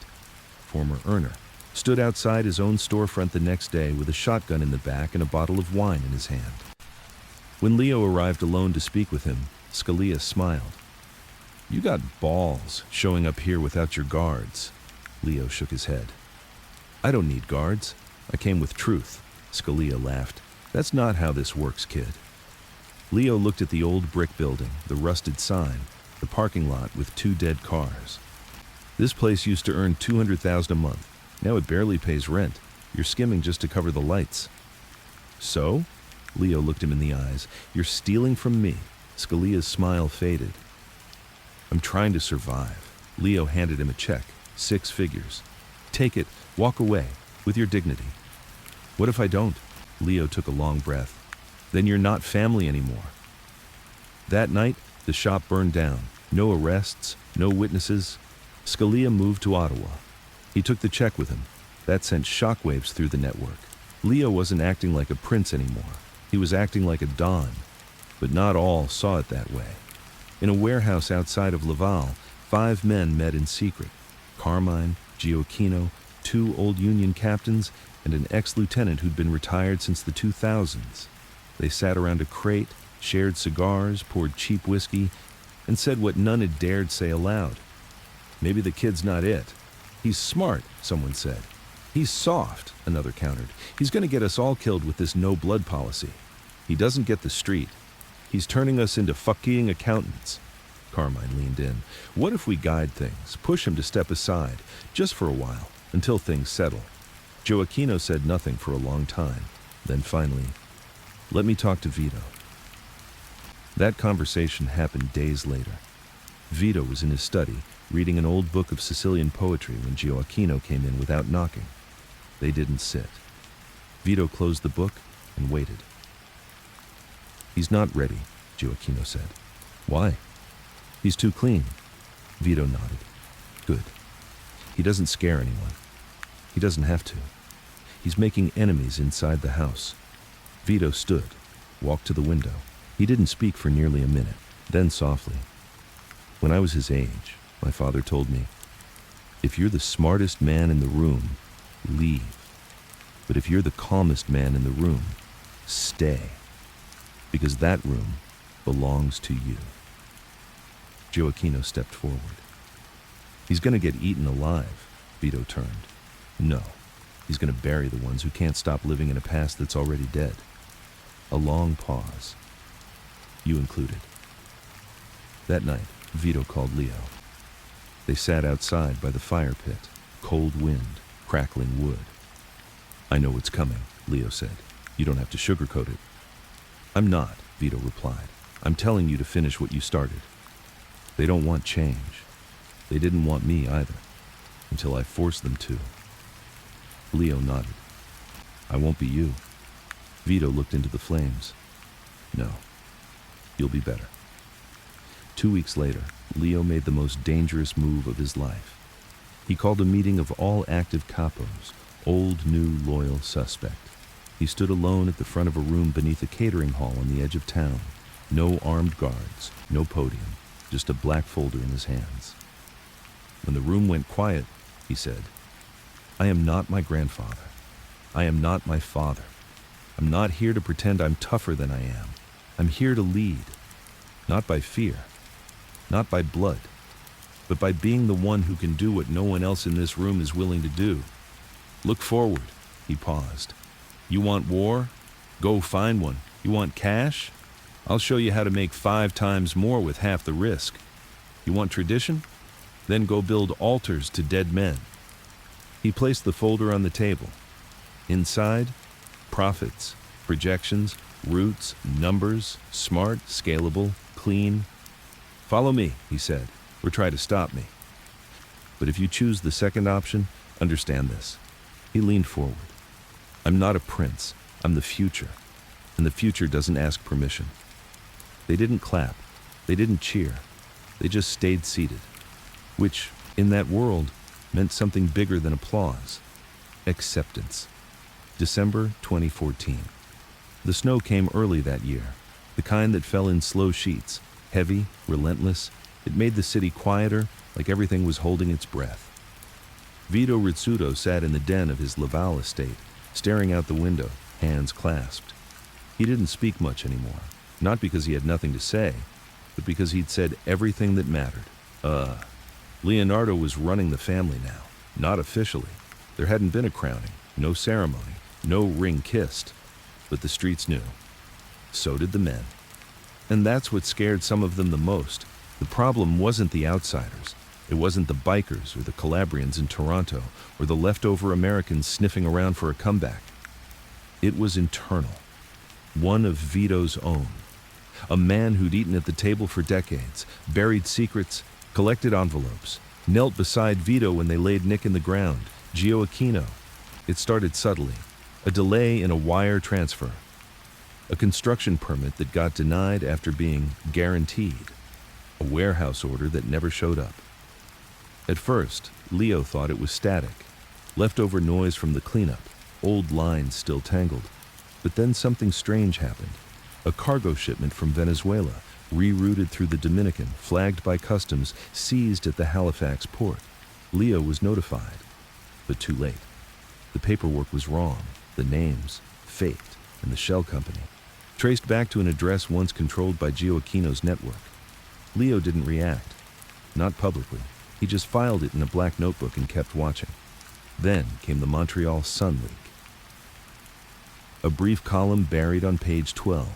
former earner, stood outside his own storefront the next day with a shotgun in the back and a bottle of wine in his hand. When Leo arrived alone to speak with him, Scalia smiled. "You got balls showing up here without your guards." Leo shook his head. "I don't need guards. I came with truth." Scalia laughed. "That's not how this works, kid." Leo looked at the old brick building, the rusted sign, the parking lot with 2 dead cars. "This place used to earn $200,000 a month. Now it barely pays rent. You're skimming just to cover the lights." "So?" Leo looked him in the eyes. "You're stealing from me." Scalia's smile faded. "I'm trying to survive." Leo handed him a check, 6 figures. "Take it, walk away, with your dignity." "What if I don't?" Leo took a long breath. "Then you're not family anymore." That night, the shop burned down. No arrests, no witnesses. Scalia moved to Ottawa. He took the check with him. That sent shockwaves through the network. Leo wasn't acting like a prince anymore. He was acting like a don. But not all saw it that way. In a warehouse outside of Laval, 5 men met in secret. Carmine, Gioacchino, 2 old Union captains, and an ex-lieutenant who'd been retired since the 2000s. They sat around a crate, shared cigars, poured cheap whiskey, and said what none had dared say aloud. "Maybe the kid's not it. He's smart," someone said. "He's soft," another countered. "He's going to get us all killed with this no-blood policy. He doesn't get the street. He's turning us into fucking accountants." Carmine leaned in. "What if we guide things, push him to step aside, just for a while, until things settle?" Gioacchino said nothing for a long time. Then finally, "Let me talk to Vito." That conversation happened days later. Vito was in his study, reading an old book of Sicilian poetry when Gioacchino came in without knocking. They didn't sit. Vito closed the book and waited. "He's not ready," Gioacchino said. "Why?" "He's too clean." Vito nodded. "Good. He doesn't scare anyone. He doesn't have to. He's making enemies inside the house." Vito stood, walked to the window. He didn't speak for nearly a minute. Then softly, "When I was his age, my father told me, if you're the smartest man in the room, leave. But if you're the calmest man in the room, stay. Because that room belongs to you." Gioacchino stepped forward. "He's going to get eaten alive." Vito turned. "No, he's going to bury the ones who can't stop living in a past that's already dead." A long pause. "You included." That night, Vito called Leo. They sat outside by the fire pit, cold wind, crackling wood. "I know what's coming," Leo said. "You don't have to sugarcoat it." "I'm not," Vito replied. "I'm telling you to finish what you started. They don't want change. They didn't want me either, until I forced them to." Leo nodded. "I won't be you." Vito looked into the flames. "No, you'll be better." 2 weeks later, Leo made the most dangerous move of his life. He called a meeting of all active capos, old, new, loyal suspect. He stood alone at the front of a room beneath a catering hall on the edge of town. No armed guards, no podium, just a black folder in his hands. When the room went quiet, he said, "I am not my grandfather. I am not my father. I'm not here to pretend I'm tougher than I am. I'm here to lead, not by fear, not by blood, but by being the one who can do what no one else in this room is willing to do. Look forward." He paused. "You want war? Go find one. You want cash? I'll show you how to make 5 times more with half the risk. You want tradition? Then go build altars to dead men. He placed the folder on the table. Inside, profits, projections, routes, numbers, smart, scalable, clean. Follow me, he said, or try to stop me. But if you choose the second option, understand this. He leaned forward. I'm not a prince. I'm the future. And the future doesn't ask permission. They didn't clap. They didn't cheer. They just stayed seated. Which, in that world, meant something bigger than applause. Acceptance. December 2014. The snow came early that year. The kind that fell in slow sheets. Heavy, relentless. It made the city quieter, like everything was holding its breath. Vito Rizzuto sat in the den of his Laval estate, staring out the window, hands clasped. He didn't speak much anymore, not because he had nothing to say, but because he'd said everything that mattered. Leonardo was running the family now, not officially. There hadn't been a crowning, no ceremony, no ring kissed, but the streets knew. So did the men. And that's what scared some of them the most. The problem wasn't the outsiders. It wasn't the bikers or the Calabrians in Toronto or the leftover Americans sniffing around for a comeback. It was internal. One of Vito's own. A man who'd eaten at the table for decades, buried secrets, collected envelopes, knelt beside Vito when they laid Nick in the ground, Gio Aquino. It started subtly. A delay in a wire transfer. A construction permit that got denied after being guaranteed. A warehouse order that never showed up. At first, Leo thought it was static. Leftover noise from the cleanup, old lines still tangled. But then something strange happened. A cargo shipment from Venezuela, rerouted through the Dominican, flagged by customs, seized at the Halifax port. Leo was notified, but too late. The paperwork was wrong, the names faked, and the shell company traced back to an address once controlled by Gio Aquino's network. Leo didn't react, not publicly. He just filed it in a black notebook and kept watching. Then came the Montreal Sun leak. A brief column buried on page 12.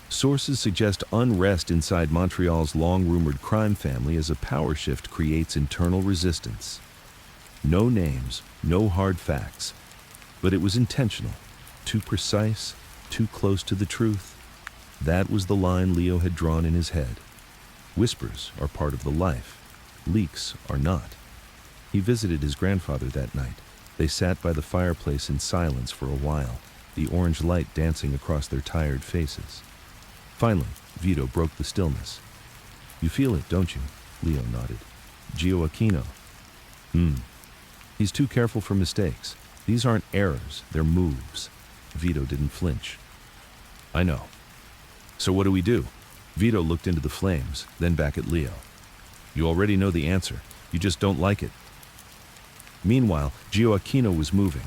Sources suggest unrest inside Montreal's long-rumored crime family as a power shift creates internal resistance. No names, no hard facts, but it was intentional, too precise, too close to the truth. That was the line Leo had drawn in his head. Whispers are part of the life. Leaks are not. He visited his grandfather that night. They sat by the fireplace in silence for a while, the orange light dancing across their tired faces. Finally, Vito broke the stillness. You feel it, don't you? Leo nodded. Gio Aquino. He's too careful for mistakes. These aren't errors, they're moves. Vito didn't flinch. I know. So what do we do? Vito looked into the flames, then back at Leo. You already know the answer. You just don't like it. Meanwhile, Gio Aquino was moving.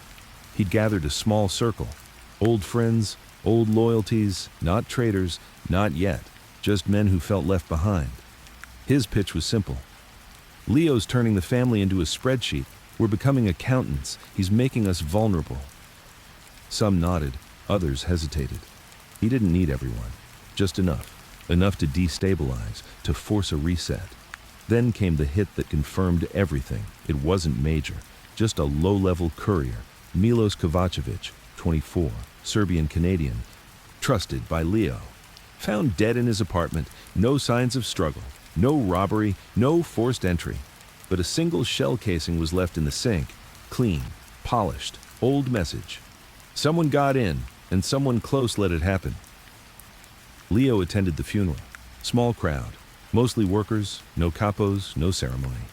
He'd gathered a small circle. Old friends, old loyalties, not traitors, not yet. Just men who felt left behind. His pitch was simple. Leo's turning the family into a spreadsheet. We're becoming accountants. He's making us vulnerable. Some nodded, others hesitated. He didn't need everyone. Just enough. Enough to destabilize, to force a reset. Then came the hit that confirmed everything. It wasn't major, just a low-level courier, Milos Kovacevic, 24, Serbian Canadian, trusted by Leo. Found dead in his apartment, no signs of struggle, no robbery, no forced entry. But a single shell casing was left in the sink, clean, polished, old message. Someone got in, and someone close let it happen. Leo attended the funeral. Small crowd. Mostly workers, no capos, no ceremony.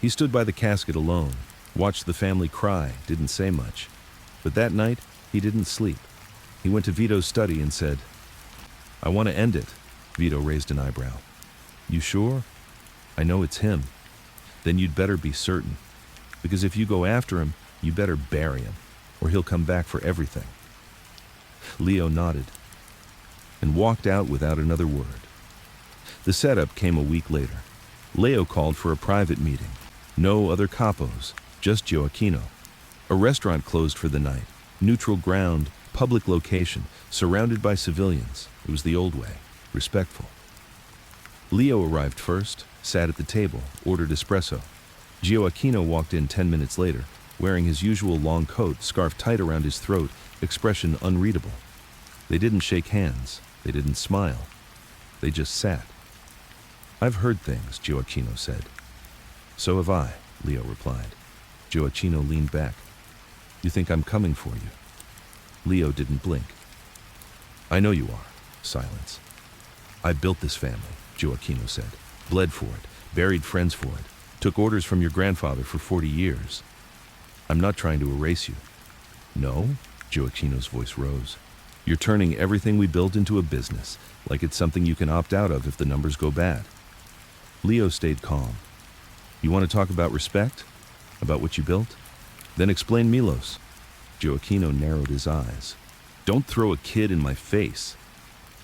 He stood by the casket alone, watched the family cry, didn't say much. But that night, he didn't sleep. He went to Vito's study and said, I want to end it. Vito raised an eyebrow. You sure? I know it's him. Then you'd better be certain. Because if you go after him, you better bury him, or he'll come back for everything. Leo nodded and walked out without another word. The setup came a week later. Leo called for a private meeting. No other capos, just Gio Aquino. A restaurant closed for the night. Neutral ground, public location, surrounded by civilians. It was the old way, respectful. Leo arrived first, sat at the table, ordered espresso. Gioacchino walked in 10 minutes later, wearing his usual long coat, scarf tight around his throat, expression unreadable. They didn't shake hands. They didn't smile. They just sat. "I've heard things," Gioacchino said. "So have I," Leo replied. Gioacchino leaned back. "You think I'm coming for you?" Leo didn't blink. "I know you are." Silence. "I built this family," Gioacchino said. "Bled for it, buried friends for it, took orders from your grandfather for 40 years. I'm not trying to erase you." "No?" Gioacchino's voice rose. "You're turning everything we built into a business, like it's something you can opt out of if the numbers go bad." Leo stayed calm. "You want to talk about respect? About what you built? Then explain Milos." Gioacchino narrowed his eyes. "Don't throw a kid in my face.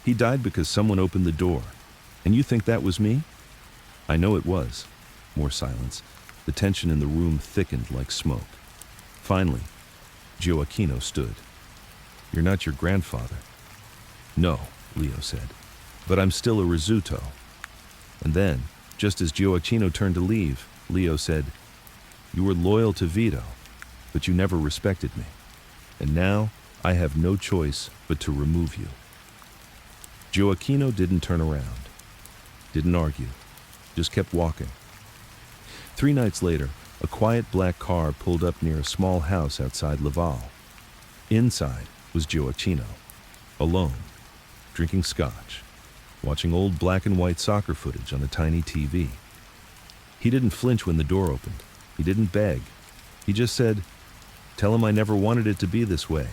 He died because someone opened the door. And you think that was me?" "I know it was." More silence. The tension in the room thickened like smoke. Finally, Gioacchino stood. "You're not your grandfather." "No," Leo said. "But I'm still a Rizzuto." And then, just as Gioacchino turned to leave, Leo said, "You were loyal to Vito, but you never respected me. And now, I have no choice but to remove you." Gioacchino didn't turn around, didn't argue, just kept walking. 3 nights later, a quiet black car pulled up near a small house outside Laval. Inside was Gioacchino, alone, drinking scotch, watching old black and white soccer footage on a tiny TV. He didn't flinch when the door opened. He didn't beg. He just said, "Tell him I never wanted it to be this way."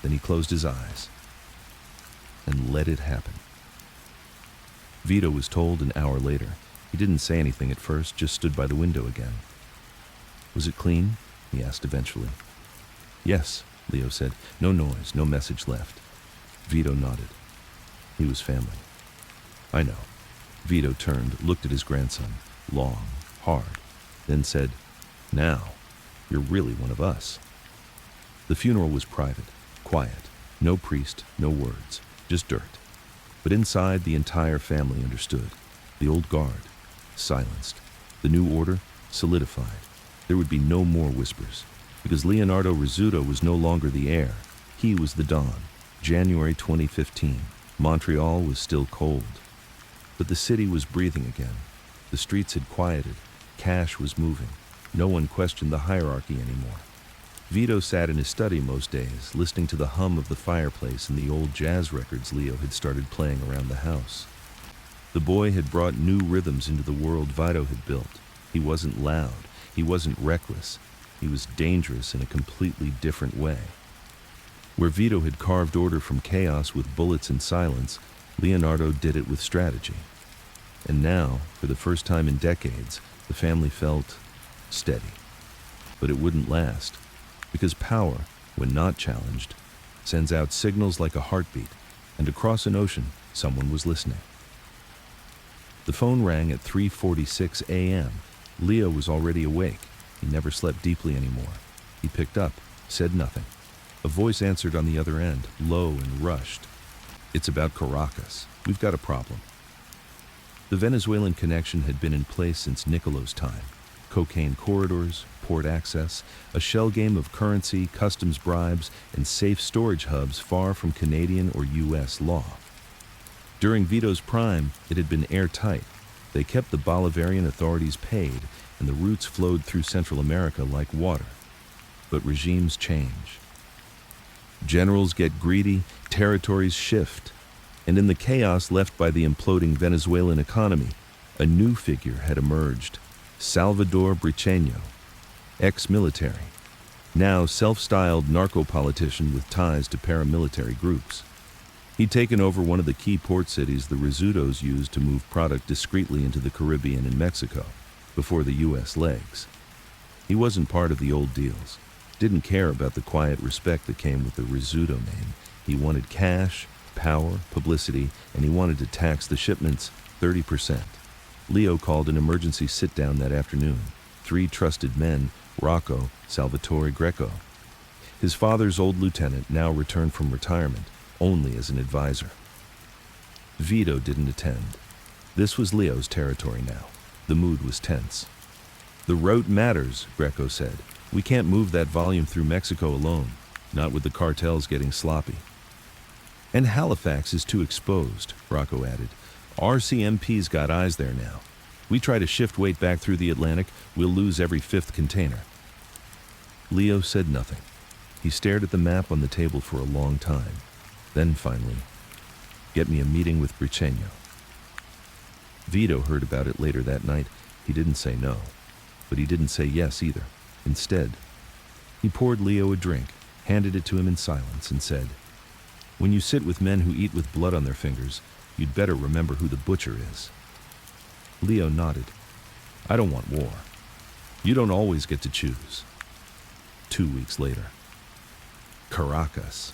Then he closed his eyes and let it happen. Vito was told an hour later. He didn't say anything at first, just stood by the window again. "Was it clean?" he asked eventually. "Yes," Leo said. "No noise, no message left." Vito nodded. He was family. "I know." Vito turned, looked at his grandson, long, hard, then said, "Now, you're really one of us." The funeral was private, quiet, no priest, no words, just dirt. But inside, the entire family understood. The old guard, silenced. The new order, solidified. There would be no more whispers, because Leonardo Rizzuto was no longer the heir. He was the Don. January 2015. Montreal was still cold. But the city was breathing again. The streets had quieted. Cash was moving. No one questioned the hierarchy anymore. Vito sat in his study most days, listening to the hum of the fireplace and the old jazz records Leo had started playing around the house. The boy had brought new rhythms into the world Vito had built. He wasn't loud. He wasn't reckless. He was dangerous in a completely different way. Where Vito had carved order from chaos with bullets and silence, Leonardo did it with strategy. And now, for the first time in decades, the family felt steady. But it wouldn't last, because power, when not challenged, sends out signals like a heartbeat, and across an ocean, someone was listening. The phone rang at 3:46 a.m. Leo was already awake. He never slept deeply anymore. He picked up, said nothing. A voice answered on the other end, low and rushed. "It's about Caracas. We've got a problem." The Venezuelan connection had been in place since Nicolo's time. Cocaine corridors, port access, a shell game of currency, customs bribes, and safe storage hubs far from Canadian or U.S. law. During Vito's prime, it had been airtight. They kept the Bolivarian authorities paid, and the routes flowed through Central America like water. But regimes change. Generals get greedy, territories shift. And in the chaos left by the imploding Venezuelan economy, a new figure had emerged. Salvador Briceño, ex-military, now self-styled narco-politician with ties to paramilitary groups. He'd taken over one of the key port cities the Rizzutos used to move product discreetly into the Caribbean and Mexico, before the U.S. legs. He wasn't part of the old deals, didn't care about the quiet respect that came with the Rizzuto name. He wanted cash, power, publicity, and he wanted to tax the shipments 30%. Leo called an emergency sit-down that afternoon. 3 trusted men, Rocco, Salvatore Greco. His father's old lieutenant now returned from retirement, only as an advisor. Vito didn't attend. This was Leo's territory now. The mood was tense. "The route matters," Greco said. "We can't move that volume through Mexico alone, not with the cartels getting sloppy." "And Halifax is too exposed," Rocco added. "RCMP's got eyes there now. We try to shift weight back through the Atlantic, we'll lose every fifth container." Leo said nothing. He stared at the map on the table for a long time. Then finally, "Get me a meeting with Briceño." Vito heard about it later that night. He didn't say no, but he didn't say yes either. Instead, he poured Leo a drink, handed it to him in silence, and said, "When you sit with men who eat with blood on their fingers, you'd better remember who the butcher is." Leo nodded. "I don't want war. You don't always get to choose." 2 weeks later. Caracas.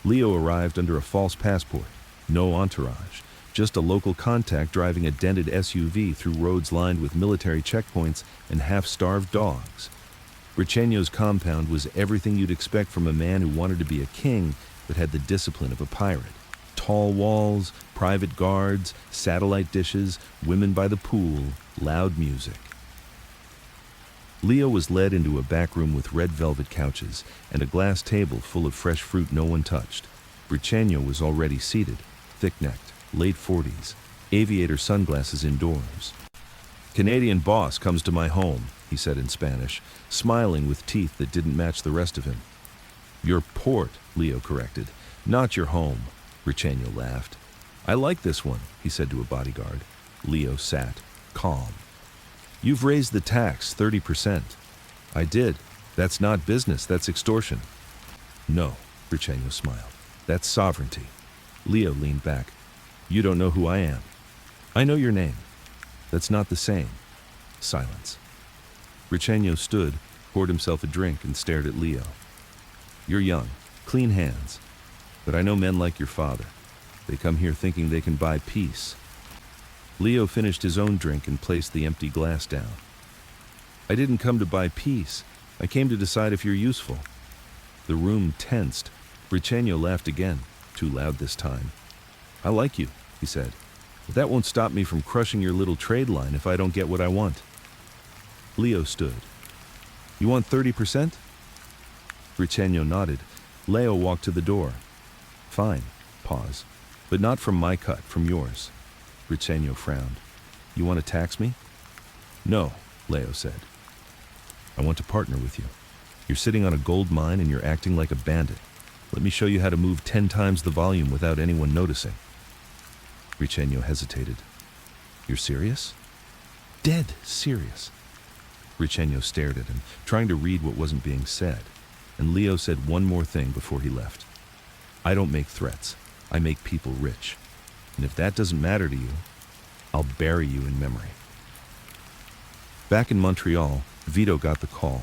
Leo arrived under a false passport, no entourage, just a local contact driving a dented SUV through roads lined with military checkpoints and half-starved dogs. Briceño's compound was everything you'd expect from a man who wanted to be a king but had the discipline of a pirate. Tall walls, private guards, satellite dishes, women by the pool, loud music. Leo was led into a back room with red velvet couches and a glass table full of fresh fruit no one touched. Briceño was already seated, thick-necked, late 40s, aviator sunglasses indoors. "Canadian boss comes to my home," he said in Spanish, smiling with teeth that didn't match the rest of him. "Your port," Leo corrected, "not your home." Briceño laughed. "I like this one," he said to a bodyguard. Leo sat, calm. "You've raised the tax 30%. "I did. That's not business, that's extortion." "No," Briceño smiled. "That's sovereignty." Leo leaned back. "You don't know who I am." "I know your name." "That's not the same." Silence. Briceño stood, poured himself a drink, and stared at Leo. "You're young, clean hands. But I know men like your father. They come here thinking they can buy peace." Leo finished his own drink and placed the empty glass down. "I didn't come to buy peace. I came to decide if you're useful." The room tensed. Briceño laughed again, too loud this time. "I like you," he said. "But that won't stop me from crushing your little trade line if I don't get what I want." Leo stood. "You want 30%? Briceño nodded. Leo walked to the door. "Fine." Pause. "But not from my cut, from yours." Briceño frowned. "You want to tax me?" "No," Leo said. "I want to partner with you. You're sitting on a gold mine and you're acting like a bandit. Let me show you how to move 10 times the volume without anyone noticing." Briceño hesitated. "You're serious?" "Dead serious." Briceño stared at him, trying to read what wasn't being said, and Leo said one more thing before he left. "I don't make threats. I make people rich. And if that doesn't matter to you, I'll bury you in memory." Back in Montreal, Vito got the call.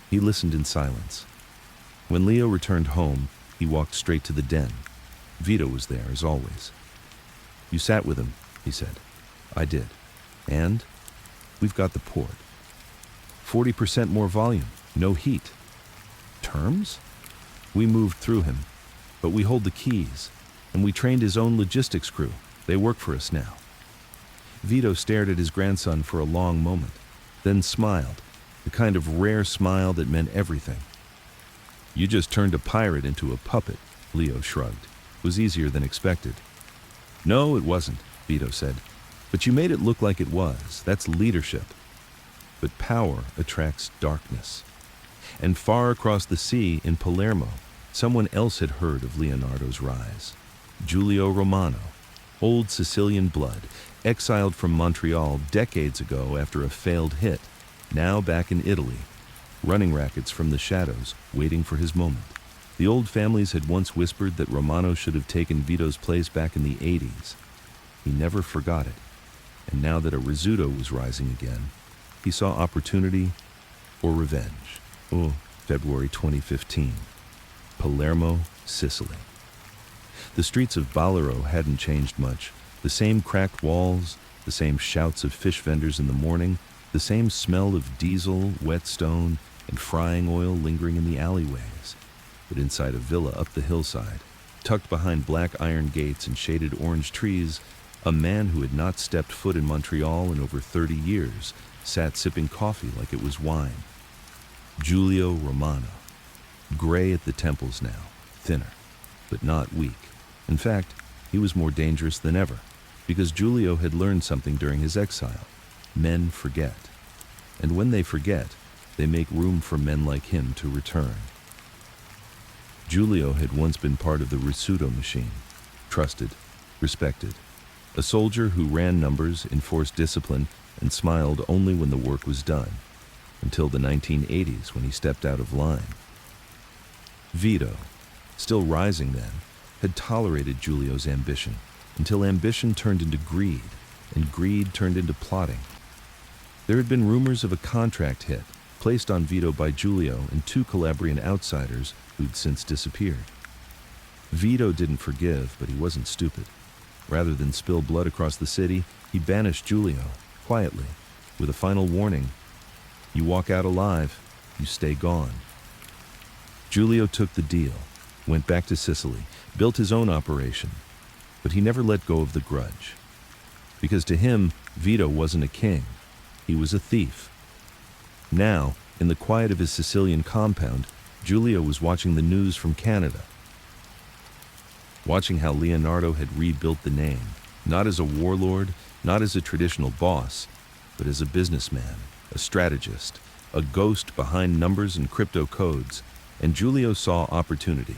He listened in silence. When Leo returned home, he walked straight to the den. Vito was there, as always. "You sat with him," he said. "I did. And we've got the port. 40% more volume, no heat. Terms? We moved through him, but we hold the keys. And we trained his own logistics crew. They work for us now." Vito stared at his grandson for a long moment, then smiled, the kind of rare smile that meant everything. "You just turned a pirate into a puppet," Leo shrugged. "It was easier than expected." "No, it wasn't," Vito said. "But you made it look like it was. That's leadership." But power attracts darkness. And far across the sea in Palermo, someone else had heard of Leonardo's rise. Giulio Romano, old Sicilian blood, exiled from Montreal decades ago after a failed hit, now back in Italy, running rackets from the shadows, waiting for his moment. The old families had once whispered that Romano should have taken Vito's place back in the 80s. He never forgot it, and now that a Rizzuto was rising again, he saw opportunity or revenge. February 2015. Palermo, Sicily. The streets of Bolero hadn't changed much. The same cracked walls, the same shouts of fish vendors in the morning, the same smell of diesel, wet stone, and frying oil lingering in the alleyways. But inside a villa up the hillside, tucked behind black iron gates and shaded orange trees, a man who had not stepped foot in Montreal in over 30 years sat sipping coffee like it was wine. Giulio Romano. Gray at the temples now, thinner, but not weak. In fact, he was more dangerous than ever, because Giulio had learned something during his exile. Men forget. And when they forget, they make room for men like him to return. Giulio had once been part of the Rizzuto machine, trusted, respected. A soldier who ran numbers, enforced discipline, and smiled only when the work was done, until the 1980s when he stepped out of line. Vito, still rising then, had tolerated Giulio's ambition, until ambition turned into greed, and greed turned into plotting. There had been rumors of a contract hit, placed on Vito by Giulio and two Calabrian outsiders who'd since disappeared. Vito didn't forgive, but he wasn't stupid. Rather than spill blood across the city, he banished Giulio, quietly, with a final warning: you walk out alive, you stay gone. Giulio took the deal, went back to Sicily, built his own operation, but he never let go of the grudge. Because to him, Vito wasn't a king, he was a thief. Now, in the quiet of his Sicilian compound, Giulio was watching the news from Canada. Watching how Leonardo had rebuilt the name, not as a warlord, not as a traditional boss, but as a businessman, a strategist, a ghost behind numbers and crypto codes, and Giulio saw opportunity.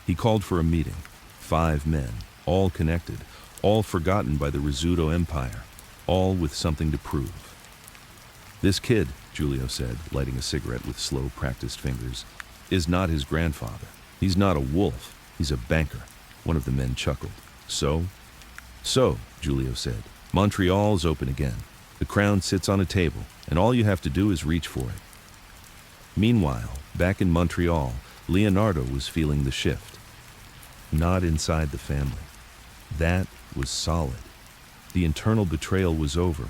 He called for a meeting. 5 men, all connected, all forgotten by the Rizzuto empire, all with something to prove. This kid, Giulio said, lighting a cigarette with slow, practiced fingers, is not his grandfather. He's not a wolf, he's a banker. One of the men chuckled. So, Giulio said, Montreal's open again. The crown sits on a table, and all you have to do is reach for it. Meanwhile, back in Montreal, Leonardo was feeling the shift. Not inside the family. That was solid. The internal betrayal was over.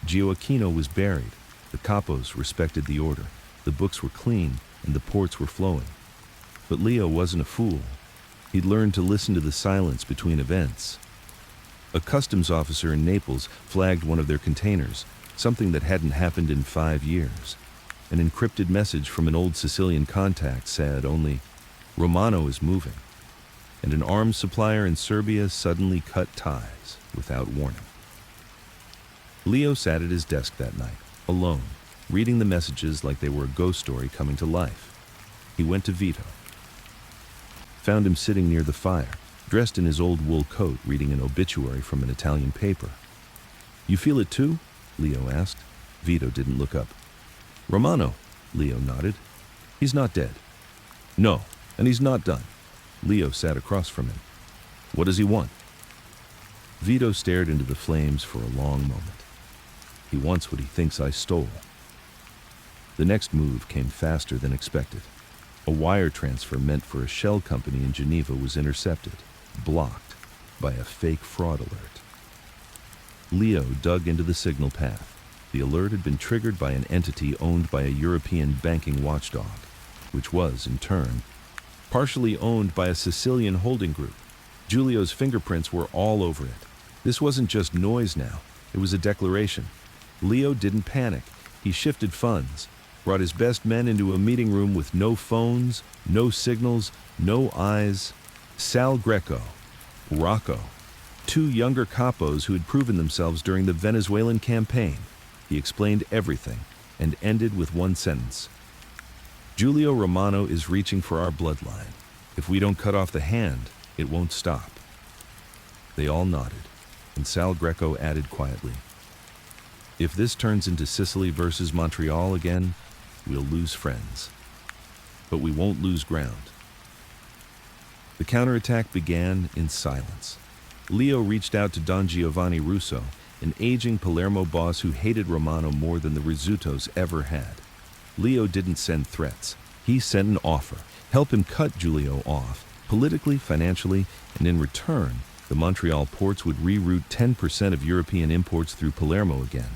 Gioacchino was buried. The capos respected the order. The books were clean, and the ports were flowing. But Leo wasn't a fool. He'd learned to listen to the silence between events. A customs officer in Naples flagged one of their containers, something that hadn't happened in 5 years. An encrypted message from an old Sicilian contact said only, "Romano is moving." And an arms supplier in Serbia suddenly cut ties without warning. Leo sat at his desk that night, alone, reading the messages like they were a ghost story coming to life. He went to Vito. Found him sitting near the fire, dressed in his old wool coat, reading an obituary from an Italian paper. "You feel it too?" Leo asked. Vito didn't look up. "Romano," Leo nodded. "He's not dead." "No, and he's not done." Leo sat across from him. "What does he want?" Vito stared into the flames for a long moment. "He wants what he thinks I stole." The next move came faster than expected. A wire transfer meant for a shell company in Geneva was intercepted, blocked by a fake fraud alert. Leo dug into the signal path. The alert had been triggered by an entity owned by a European banking watchdog, which was, in turn, partially owned by a Sicilian holding group. Giulio's fingerprints were all over it. This wasn't just noise now, it was a declaration. Leo didn't panic. He shifted funds, brought his best men into a meeting room with no phones, no signals, no eyes. Sal Greco, Rocco, 2 younger capos who had proven themselves during the Venezuelan campaign. He explained everything and ended with one sentence. "Giulio Romano is reaching for our bloodline. If we don't cut off the hand, it won't stop." They all nodded, and Sal Greco added quietly, "If this turns into Sicily versus Montreal again, we'll lose friends. But we won't lose ground." The counterattack began in silence. Leo reached out to Don Giovanni Russo, an aging Palermo boss who hated Romano more than the Rizzutos ever had. Leo didn't send threats. He sent an offer. Help him cut Giulio off, politically, financially, and in return, the Montreal ports would reroute 10% of European imports through Palermo again.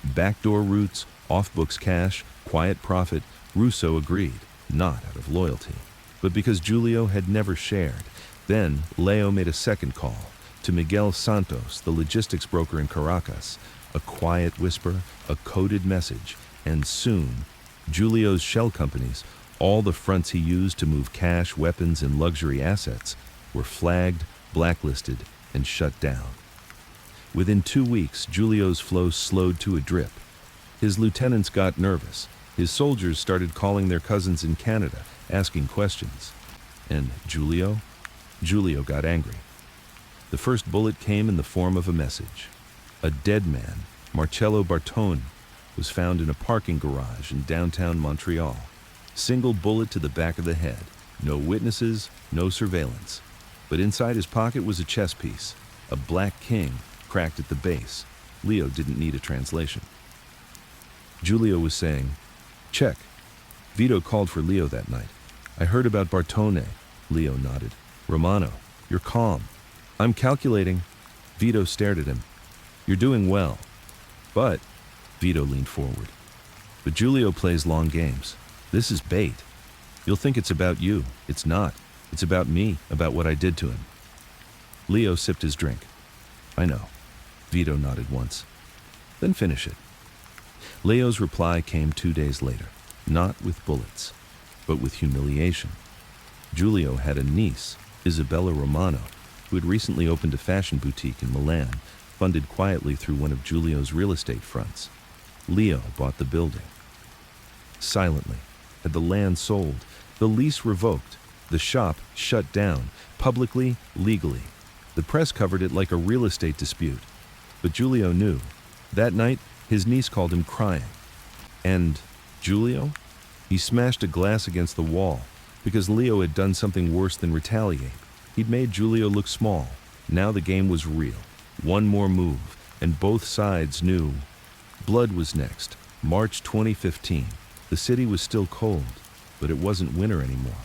Backdoor routes, off-books cash, quiet profit, Russo agreed, not out of loyalty, but because Giulio had never shared. Then Leo made a second call to Miguel Santos, the logistics broker in Caracas, a quiet whisper, a coded message, and soon, Giulio's shell companies, all the fronts he used to move cash, weapons, and luxury assets, were flagged, blacklisted, and shut down. Within 2 weeks, Giulio's flow slowed to a drip. His lieutenants got nervous. His soldiers started calling their cousins in Canada, asking questions. And Giulio got angry. The first bullet came in the form of a message. A dead man, Marcello Bartone, was found in a parking garage in downtown Montreal. Single bullet to the back of the head. No witnesses, no surveillance. But inside his pocket was a chess piece, a black king cracked at the base. Leo didn't need a translation. Giulio was saying, "Check." Vito called for Leo that night. "I heard about Bartone." Leo nodded. "Romano, you're calm." "I'm calculating." Vito stared at him. "You're doing well." "But," Vito leaned forward, "but Giulio plays long games. This is bait. You'll think it's about you. It's not. It's about me, about what I did to him." Leo sipped his drink. "I know." Vito nodded once. "Then finish it." Leo's reply came 2 days later, not with bullets, but with humiliation. Giulio had a niece, Isabella Romano, who had recently opened a fashion boutique in Milan, funded quietly through one of Giulio's real estate fronts. Leo bought the building. Silently, had the land sold, the lease revoked, the shop shut down, publicly, legally. The press covered it like a real estate dispute. But Giulio knew. That night, his niece called him crying. And Giulio? He smashed a glass against the wall because Leo had done something worse than retaliate. He'd made Giulio look small. Now the game was real. One more move, and both sides knew. Blood was next. March 2015. The city was still cold, but it wasn't winter anymore.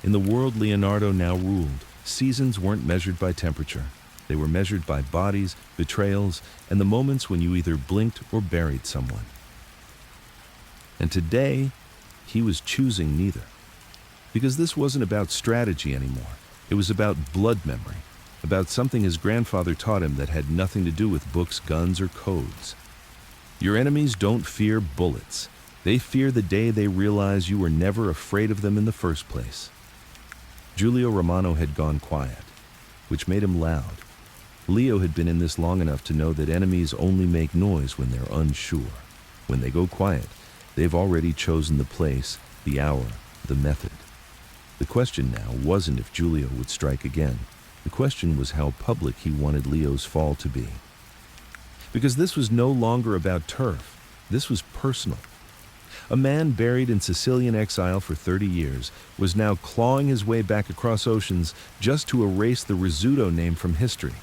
In the world Leonardo now ruled, seasons weren't measured by temperature. They were measured by bodies, betrayals, and the moments when you either blinked or buried someone. And today, he was choosing neither. Because this wasn't about strategy anymore. It was about blood memory, about something his grandfather taught him that had nothing to do with books, guns, or codes. Your enemies don't fear bullets. They fear the day they realize you were never afraid of them in the first place. Giulio Romano had gone quiet, which made him loud. Leo had been in this long enough to know that enemies only make noise when they're unsure. When they go quiet, they've already chosen the place, the hour, the method. The question now wasn't if Giulio would strike again. The question was how public he wanted Leo's fall to be. Because this was no longer about turf. This was personal. A man buried in Sicilian exile for 30 years was now clawing his way back across oceans just to erase the Rizzuto name from history.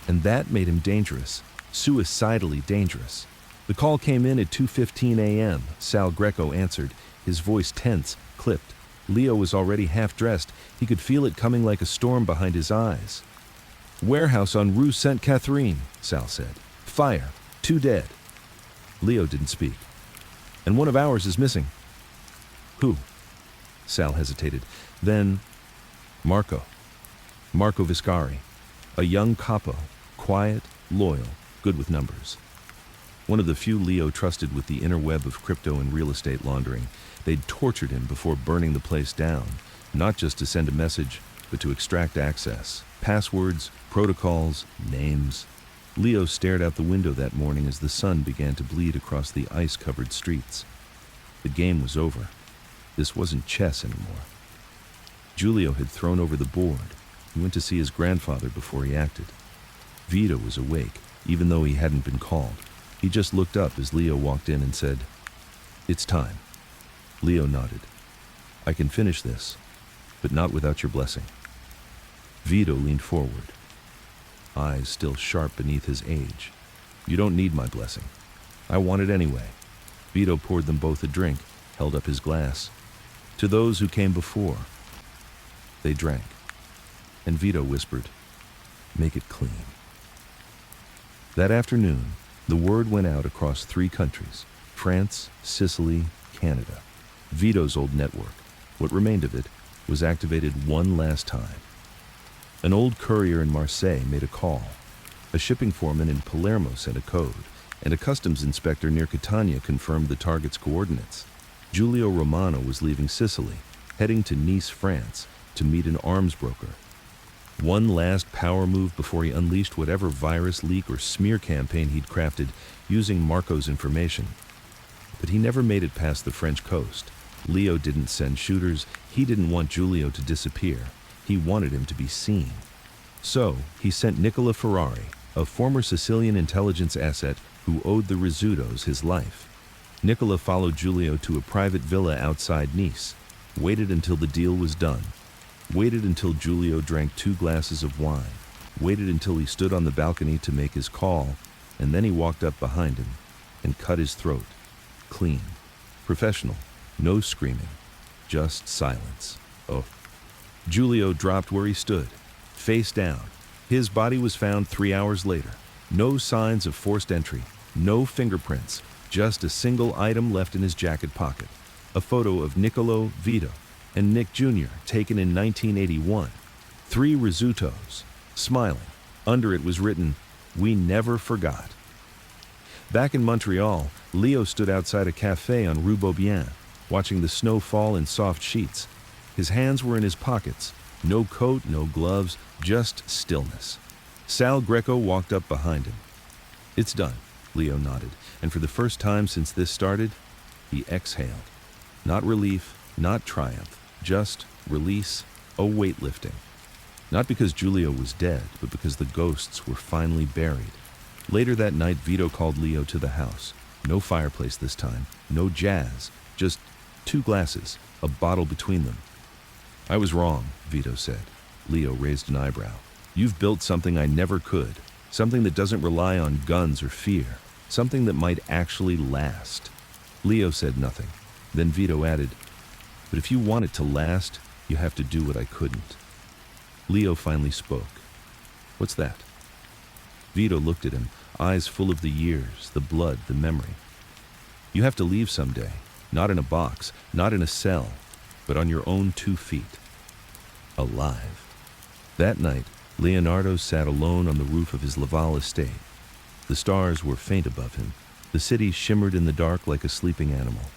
And that made him dangerous, suicidally dangerous. The call came in at 2:15 a.m. Sal Greco answered, his voice tense, clipped. Leo was already half-dressed. He could feel it coming like a storm behind his eyes. "Warehouse on Rue Sainte-Catherine," Sal said. "Fire. 2 dead." Leo didn't speak. "And one of ours is missing." "Who?" Sal hesitated. Then, Marco Viscari, a young capo, quiet, loyal, good with numbers. One of the few Leo trusted with the inner web of crypto and real estate laundering. They'd tortured him before burning the place down, not just to send a message, but to extract access, passwords, protocols, names. Leo stared out the window that morning as the sun began to bleed across the ice-covered streets. The game was over. This wasn't chess anymore. Giulio had thrown over the board. He went to see his grandfather before he acted. Vito was awake, even though he hadn't been called. He just looked up as Leo walked in and said, "It's time." Leo nodded. "I can finish this, but not without your blessing." Vito leaned forward, eyes still sharp beneath his age. "You don't need my blessing. I want it anyway." Vito poured them both a drink, held up his glass. "To those who came before." They drank, and Vito whispered, "Make it clean." That afternoon, the word went out across 3 countries, France, Sicily, Canada. Vito's old network, what remained of it, was activated one last time. An old courier in Marseille made a call. A shipping foreman in Palermo sent a code, and a customs inspector near Catania confirmed the target's coordinates. Giulio Romano was leaving Sicily, heading to Nice, France, to meet an arms broker. One last power move before he unleashed whatever virus leak or smear campaign he'd crafted using Marco's information. But he never made it past the French coast. Leo didn't send shooters. He didn't want Giulio to disappear. He wanted him to be seen. So, he sent Nicola Ferrari, a former Sicilian intelligence asset who owed the Rizzutos his life. Nicola followed Giulio to a private villa outside Nice, waited until the deal was done, waited until Giulio drank 2 glasses of wine, waited until he stood on the balcony to make his call, and then he walked up behind him and cut his throat. Clean. Professional. No screaming. Just silence. Oh. Giulio dropped where he stood, face down. His body was found 3 hours later. No signs of forced entry, no fingerprints, just a single item left in his jacket pocket. A photo of Niccolo, Vito, and Nick Jr. taken in 1981. 3 Rizzutos, smiling. Under it was written, "We never forgot." Back in Montreal, Leo stood outside a cafe on Rue Beaubien, watching the snow fall in soft sheets. His hands were in his pockets. No coat, no gloves, just stillness. Sal Greco walked up behind him. "It's done," Leo nodded, and for the first time since this started, he exhaled. Not relief, not triumph, just release, a weight lifting. Not because Giulio was dead, but because the ghosts were finally buried. Later that night, Vito called Leo to the house. No fireplace this time, no jazz, just 2 glasses, a bottle between them. "I was wrong," Vito said. Leo raised an eyebrow. "You've built something I never could, something that doesn't rely on guns or fear, something that might actually last." Leo said nothing. Then Vito added, "But if you want it to last, you have to do what I couldn't." Leo finally spoke. "What's that?" Vito looked at him, eyes full of the years, the blood, the memory. "You have to leave someday, not in a box, not in a cell, but on your own 2 feet. Alive." That night, Leonardo sat alone on the roof of his Laval estate. The stars were faint above him. The city shimmered in the dark like a sleeping animal.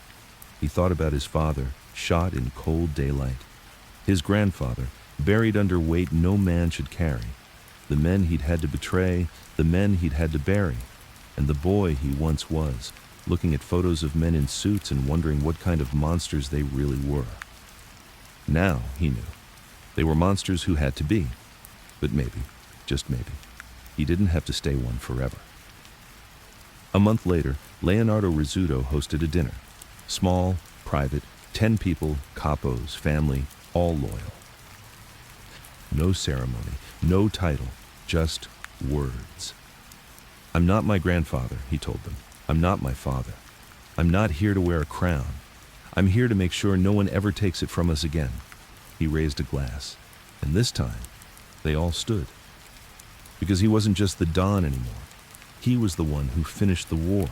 He thought about his father, shot in cold daylight. His grandfather, buried under weight no man should carry. The men he'd had to betray, the men he'd had to bury, and the boy he once was, looking at photos of men in suits and wondering what kind of monsters they really were. Now, he knew, they were monsters who had to be. But maybe, just maybe, he didn't have to stay one forever. A month later, Leonardo Rizzuto hosted a dinner. Small, private, 10 people, capos, family, all loyal. No ceremony, no title, just words. "I'm not my grandfather," he told them. "I'm not my father. I'm not here to wear a crown. I'm here to make sure no one ever takes it from us again." He raised a glass, and this time, they all stood. Because he wasn't just the Don anymore. He was the one who finished the war.